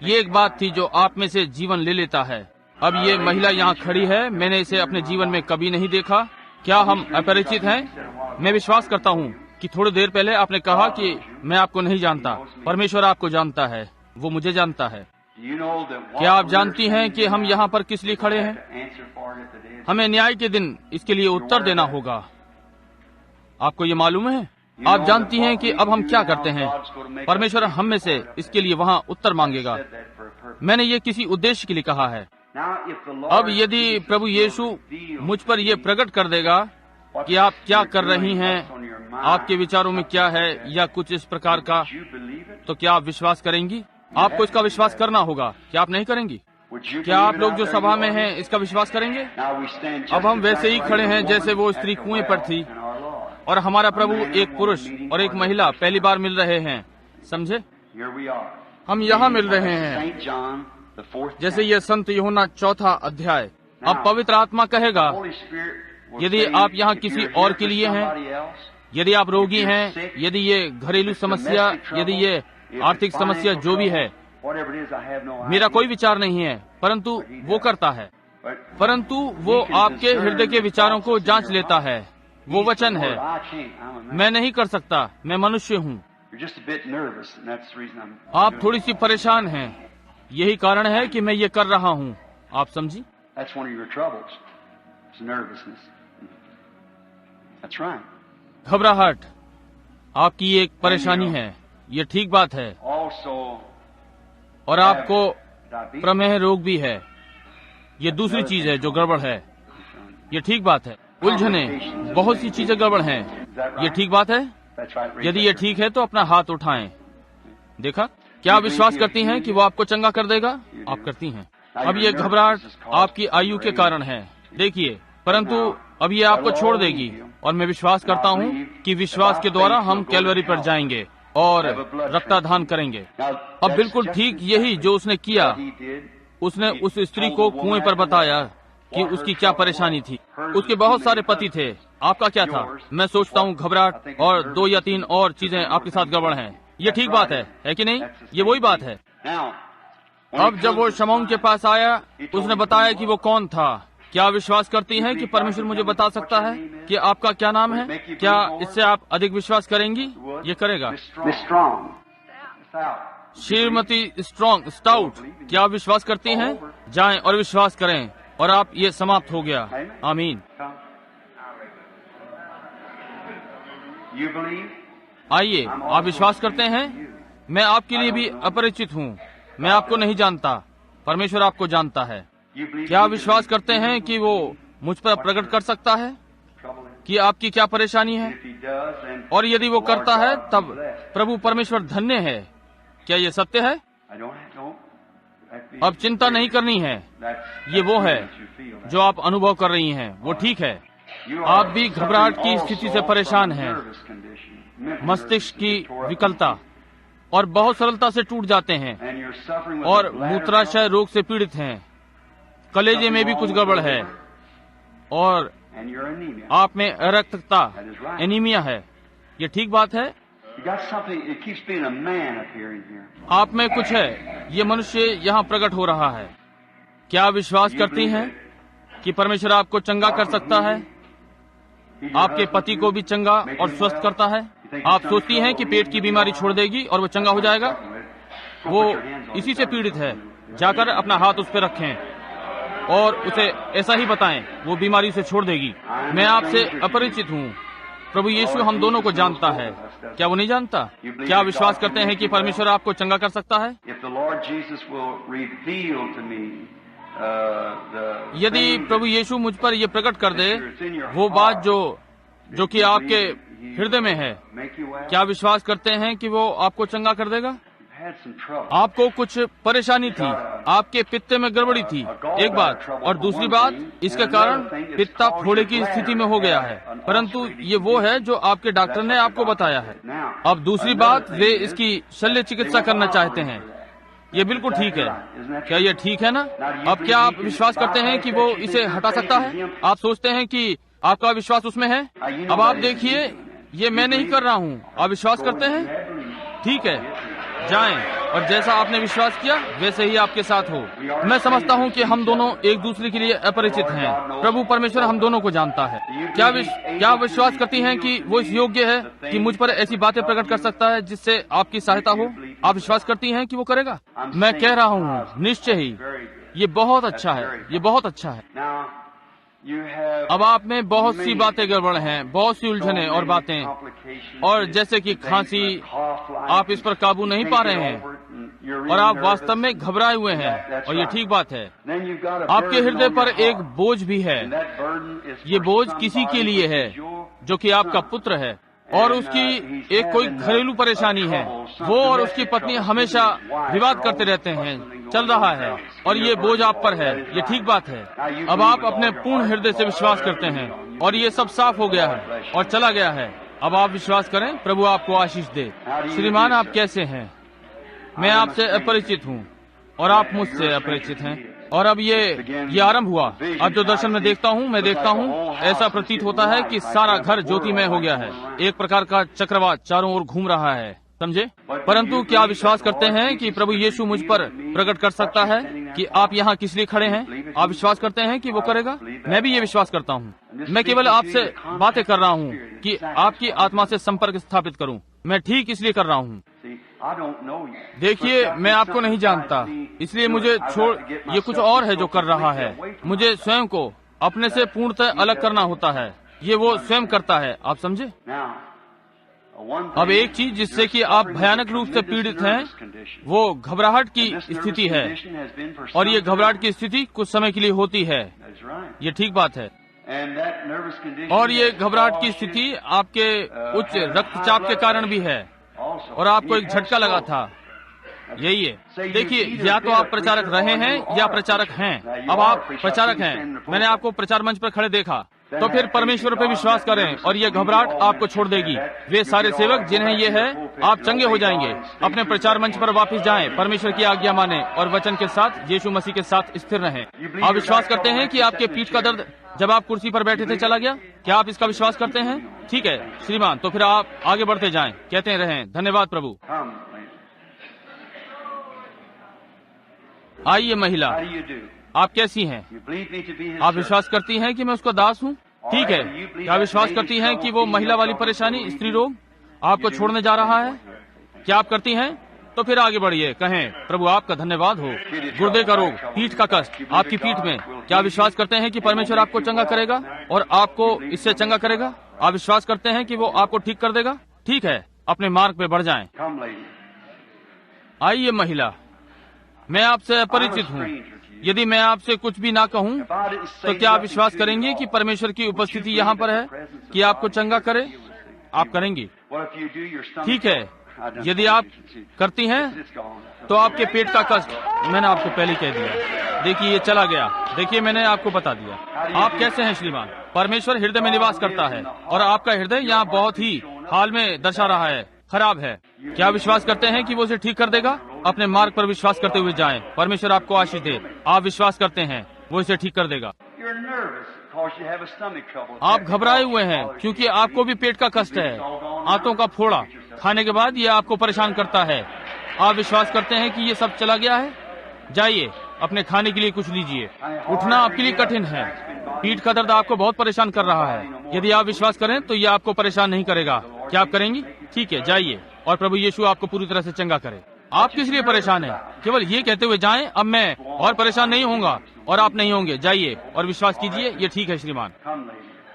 ये एक बात थी जो आप में से जीवन ले लेता है। अब ये महिला यहाँ खड़ी है, मैंने इसे अपने जीवन में कभी नहीं देखा। क्या हम अपरिचित हैं? मैं विश्वास करता हूँ कि थोड़ी देर पहले आपने कहा कि मैं आपको नहीं जानता। परमेश्वर आपको जानता है, वो मुझे जानता है। क्या आप जानती हैं कि हम यहाँ पर किस लिए खड़े हैं? हमें न्याय के दिन इसके लिए उत्तर देना होगा। आपको ये मालूम है? आप जानती हैं कि अब हम क्या करते हैं? परमेश्वर हम में से इसके लिए वहाँ उत्तर मांगेगा। मैंने ये किसी उद्देश्य के लिए कहा है। अब यदि प्रभु यीशु मुझ पर ये प्रकट कर देगा कि आप क्या कर रही हैं, आपके विचारों में क्या है, या कुछ इस प्रकार का, तो क्या आप विश्वास करेंगी? आपको इसका विश्वास करना होगा। क्या आप नहीं करेंगी? क्या आप लोग जो सभा में हैं इसका विश्वास करेंगे? अब हम वैसे ही खड़े हैं जैसे वो स्त्री कुएं पर थी, और हमारा प्रभु एक पुरुष और एक महिला पहली बार मिल रहे हैं। समझे? हम यहाँ मिल रहे हैं, जैसे ये संत यूहन्ना 4 अध्याय। अब पवित्र आत्मा कहेगा, यदि आप यहाँ किसी और के लिए हैं, यदि आप रोगी हैं, यदि ये घरेलू समस्या, यदि ये आर्थिक समस्या, जो भी है, मेरा कोई विचार नहीं है, परंतु वो करता है। परंतु वो आपके हृदय के विचारों को जांच लेता है। वो वचन है। मैं नहीं कर सकता, मैं मनुष्य हूँ। आप थोड़ी सी परेशान हैं, यही कारण है कि मैं ये कर रहा हूँ। आप समझी? घबराहट आपकी एक परेशानी है, ये ठीक बात है। और आपको प्रमेह रोग भी है, ये दूसरी चीज है जो गड़बड़ है। ये ठीक बात है। उलझने, बहुत सी चीजें गड़बड़ हैं, ये ठीक बात है। यदि ये ठीक है तो अपना हाथ उठाएं। देखा? क्या आप विश्वास करती हैं कि वो आपको चंगा कर देगा? आप करती हैं। अब ये घबराहट आपकी आयु के कारण है, देखिए, परंतु अब ये आपको छोड़ देगी। और मैं विश्वास करता हूँ कि विश्वास के द्वारा हम कैलवरी पर जाएंगे और रक्तदान करेंगे। अब बिल्कुल ठीक यही जो उसने किया। उसने उस स्त्री को कुएं पर बताया कि उसकी क्या परेशानी थी। उसके बहुत सारे पति थे, आपका क्या था? मैं सोचता हूँ घबराहट और 2 या 3 और चीजें आपके साथ गड़बड़ हैं। ये ठीक बात है कि नहीं? ये वही बात है। अब जब वो शमौन के पास आया, उसने बताया कि वो कौन था। क्या विश्वास करती हैं कि परमेश्वर मुझे बता सकता है कि आपका क्या नाम है? क्या इससे आप अधिक विश्वास करेंगी? ये करेगा। श्रीमती स्ट्रॉन्ग स्टाउट, क्या आप विश्वास करती हैं? जाएं और विश्वास करें, और आप ये समाप्त हो गया। आमीन। आइए, आप विश्वास करते हैं? मैं आपके लिए भी अपरिचित हूँ, मैं आपको नहीं जानता, परमेश्वर आपको जानता है। क्या विश्वास करते हैं कि वो मुझ पर प्रकट कर सकता है कि आपकी क्या परेशानी है? और यदि वो करता है तब प्रभु परमेश्वर धन्य है। क्या ये सत्य है? अब चिंता नहीं करनी है। ये वो है जो आप अनुभव कर रही हैं, वो ठीक है। आप भी घबराहट की स्थिति से परेशान हैं, मस्तिष्क की विकलता, और बहुत सरलता से टूट जाते हैं, और मूत्राशय रोग से पीड़ित हैं। कलेजे में भी कुछ गड़बड़ है, और आप में अरक्तता, एनीमिया है। ये ठीक बात है। आप में कुछ है, ये मनुष्य यहाँ प्रकट हो रहा है। क्या विश्वास करती हैं कि परमेश्वर आपको चंगा कर सकता है? आपके पति को भी चंगा और स्वस्थ करता है। आप सोचती हैं कि पेट की बीमारी छोड़ देगी और वो चंगा हो जाएगा? वो इसी से पीड़ित है। जाकर अपना हाथ उस पर रखें और उसे ऐसा ही बताएं, वो बीमारी उसे छोड़ देगी। मैं आपसे अपरिचित हूँ। प्रभु यीशु हम दोनों को जानता है। क्या वो नहीं जानता? क्या विश्वास करते हैं कि परमेश्वर आपको चंगा कर सकता है? यदि प्रभु यीशु मुझ पर ये प्रकट कर दे वो बात जो कि आपके हृदय में है, क्या विश्वास करते हैं कि वो आपको चंगा कर देगा? आपको कुछ परेशानी थी, आपके पित्ते में गड़बड़ी थी, एक बात, और दूसरी बात, इसके कारण पित्ता फोड़े की स्थिति में हो गया है, परंतु ये वो है जो आपके डॉक्टर ने आपको बताया है। अब दूसरी बात, वे इसकी शल्य चिकित्सा करना चाहते हैं। ये बिल्कुल ठीक है। क्या ये ठीक है ना? अब क्या आप विश्वास करते हैं कि वो इसे हटा सकता है? आप सोचते हैं कि आपका विश्वास उसमें है? अब आप देखिए, ये मैं नहीं कर रहा हूँ। आप विश्वास करते हैं? ठीक है, जाएं, और जैसा आपने विश्वास किया वैसे ही आपके साथ हो। मैं समझता हूँ कि हम दोनों एक दूसरे के लिए अपरिचित हैं। प्रभु परमेश्वर हम दोनों को जानता है। क्या विश्वास करती हैं कि वो इस योग्य है कि मुझ पर ऐसी बातें प्रकट कर सकता है जिससे आपकी सहायता हो? आप विश्वास करती हैं कि वो करेगा? मैं कह रहा हूँ निश्चय ही। ये बहुत अच्छा है, ये बहुत अच्छा है। अब आप में बहुत सी बातें गड़बड़ हैं, बहुत सी उलझने और बातें, और जैसे कि खांसी, आप इस पर काबू नहीं पा रहे हैं और आप वास्तव में घबराए हुए हैं, और ये ठीक बात है। आपके हृदय पर एक बोझ भी है। ये बोझ किसी के लिए है जो कि आपका पुत्र है, और उसकी एक कोई घरेलू परेशानी है। वो और उसकी पत्नी हमेशा विवाद करते रहते हैं, चल रहा है, और ये बोझ आप पर है। ये ठीक बात है। अब आप अपने पूर्ण हृदय से विश्वास करते हैं और ये सब साफ हो गया है और चला गया है। अब आप विश्वास करें। प्रभु आपको आशीष दे। श्रीमान, आप कैसे हैं? मैं आपसे अपरिचित हूँ और आप मुझसे अपरिचित हैं, और अब ये आरंभ हुआ। अब जो दर्शन में देखता हूँ, ऐसा प्रतीत होता है कि सारा घर ज्योतिमय हो गया है। एक प्रकार का चक्रवात चारों ओर घूम रहा है, समझे? परंतु क्या विश्वास करते हैं कि प्रभु यीशु मुझ पर प्रकट कर सकता है कि आप यहाँ किस लिए खड़े हैं? आप विश्वास करते हैं कि वो करेगा? मैं भी ये विश्वास करता हूँ। मैं केवल आपसे बातें कर रहा हूँ कि आपकी आत्मा से संपर्क स्थापित करूँ। मैं ठीक इसलिए कर रहा हूँ। देखिए, मैं आपको नहीं जानता, इसलिए मुझे छोड़, ये कुछ और है जो कर रहा है। मुझे स्वयं को अपने से पूर्णतः अलग करना होता है। ये वो स्वयं करता है, आप समझे? अब एक चीज जिससे कि आप भयानक रूप से पीड़ित हैं, वो घबराहट की स्थिति है, और ये घबराहट की स्थिति कुछ समय के लिए होती है। ये ठीक बात है। और ये घबराहट की स्थिति आपके उच्च रक्तचाप के कारण भी है, और आपको एक झटका लगा था। यही है। देखिए, या तो आप प्रचारक रहे हैं या प्रचारक हैं। अब आप प्रचारक हैं। मैंने आपको प्रचार मंच पर खड़े देखा। तो फिर परमेश्वर पे विश्वास करें और ये घबराहट आपको छोड़ देगी। वे सारे सेवक जिन्हें ये है, आप चंगे हो जाएंगे। अपने प्रचार मंच पर वापस जाएं, परमेश्वर की आज्ञा माने और वचन के साथ, यीशु मसीह के साथ स्थिर रहें। आप विश्वास करते हैं कि आपके पीठ का दर्द जब आप कुर्सी पर बैठे थे चला गया? क्या आप इसका विश्वास करते हैं? ठीक है श्रीमान, तो फिर आप आगे बढ़ते जाएं, कहते रहें, धन्यवाद प्रभु। आइए महिला, आप कैसी हैं? आप विश्वास करती हैं कि मैं उसका दास हूँ? ठीक है। क्या विश्वास करती हैं कि वो महिला वाली परेशानी, स्त्री रोग, आपको छोड़ने जा रहा है? क्या आप करती हैं? तो फिर आगे बढ़िए, कहें, प्रभु आपका धन्यवाद हो। गुर्दे का रोग, पीठ का कष्ट, आपकी पीठ में, क्या विश्वास करते हैं कि परमेश्वर आपको चंगा करेगा और आपको इससे चंगा करेगा? आप विश्वास करते हैं कि वो आपको ठीक कर देगा? ठीक है, अपने मार्ग पे बढ़ जाएं। आइए महिला, मैं आपसे अपरिचित हूँ। यदि मैं आपसे कुछ भी ना कहूँ तो क्या आप विश्वास करेंगे कि परमेश्वर की उपस्थिति यहाँ पर है कि आपको चंगा करे? आप करेंगे। ठीक है, यदि आप करती हैं तो आपके पेट का कष्ट, मैंने आपको पहले कह दिया, देखिए ये चला गया। देखिए मैंने आपको बता दिया। आप कैसे हैं श्रीमान? परमेश्वर हृदय में निवास करता है और आपका हृदय यहाँ बहुत ही हाल में दर्शा रहा है, खराब है। क्या विश्वास करते हैं कि वो उसे ठीक कर देगा? अपने मार्ग पर विश्वास करते हुए जाएं। परमेश्वर आपको आशीष दे। आप विश्वास करते हैं वो इसे ठीक कर देगा। आप घबराए हुए हैं क्योंकि आपको भी पेट का कष्ट है, आंतों का फोड़ा खाने के बाद ये आपको परेशान करता है। आप विश्वास करते हैं कि ये सब चला गया है? जाइए अपने खाने के लिए कुछ लीजिए। उठना आपके लिए कठिन है, पीठ का दर्द आपको बहुत परेशान कर रहा है। यदि आप विश्वास करें तो ये आपको परेशान नहीं करेगा। क्या आप करेंगी? ठीक है, जाइए और प्रभु यीशु आपको पूरी तरह से चंगा करे। आप किस लिए परेशान हैं? केवल ये कहते हुए जाएं, अब मैं और परेशान नहीं होऊंगा, और आप नहीं होंगे। जाइए और विश्वास कीजिए, ये ठीक है श्रीमान।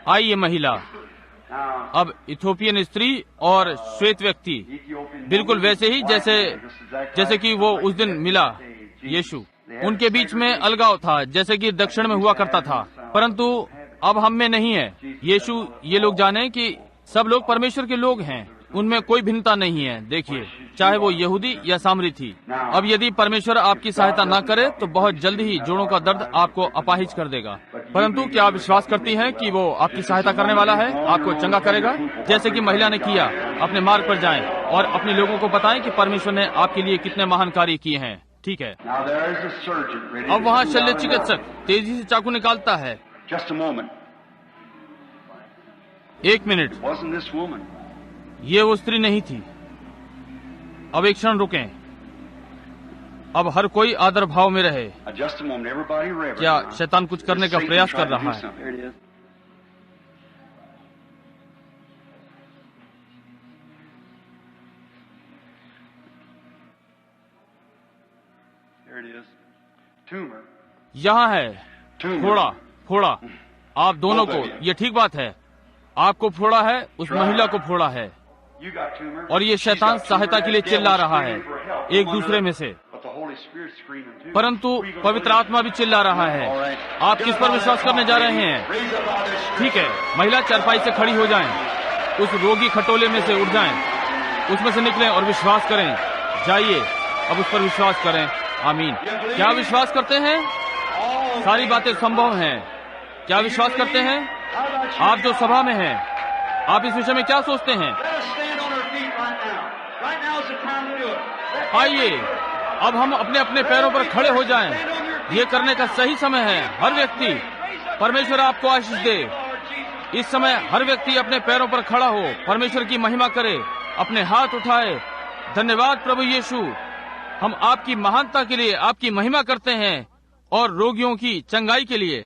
आइए महिला। अब इथोपियन स्त्री और श्वेत व्यक्ति बिल्कुल वैसे ही जैसे कि वो उस दिन मिला यीशु। उनके बीच में अलगाव था जैसे कि दक्षिण में हुआ करता था, परंतु अब हम में नहीं है। यीशु ये लोग जाने कि सब लोग परमेश्वर के लोग हैं, उनमें कोई भिन्नता नहीं है। देखिए, चाहे वो यहूदी या सामरी थी। अब यदि परमेश्वर आपकी सहायता न करे तो बहुत जल्द ही जोड़ों का दर्द आपको अपाहिज कर देगा। परंतु क्या आप विश्वास करती हैं कि वो आपकी सहायता करने वाला है, आपको चंगा करेगा? जैसे कि महिला ने किया। अपने मार्ग पर जाएं और अपने लोगों को बताएं कि परमेश्वर ने आपके लिए कितने महान कार्य किए हैं। ठीक है। अब वहाँ शल्य चिकित्सक तेजी से चाकू निकालता है। एक मिनट, ये वो स्त्री नहीं थी। अब एक क्षण रुकें। अब हर कोई आदर भाव में रहे। क्या शैतान कुछ करने का प्रयास कर रहा है? यहाँ है फोड़ा। आप दोनों को, ये ठीक बात है, आपको फोड़ा है, उस महिला को फोड़ा है, और ये शैतान सहायता के लिए चिल्ला रहा है एक दूसरे में से। परंतु पवित्र आत्मा भी चिल्ला रहा है। आप किस पर विश्वास करने जा रहे हैं? ठीक है, महिला चारपाई से खड़ी हो जाएं, उस रोगी खटोले में से उठ जाएं, उसमें से निकलें और विश्वास करें। जाइए, अब उस पर विश्वास करें। आमीन। क्या विश्वास करते हैं? सारी बातें संभव हैं। क्या विश्वास करते हैं? आप जो सभा में हैं, आप इस विषय में क्या सोचते हैं? आइए, अब हम अपने अपने पैरों पर खड़े हो जाएं। ये करने का सही समय है। हर व्यक्ति, परमेश्वर आपको आशीष दे। इस समय हर व्यक्ति अपने पैरों पर खड़ा हो, परमेश्वर की महिमा करे, अपने हाथ उठाए। धन्यवाद प्रभु यीशु, हम आपकी महानता के लिए आपकी महिमा करते हैं और रोगियों की चंगाई के लिए।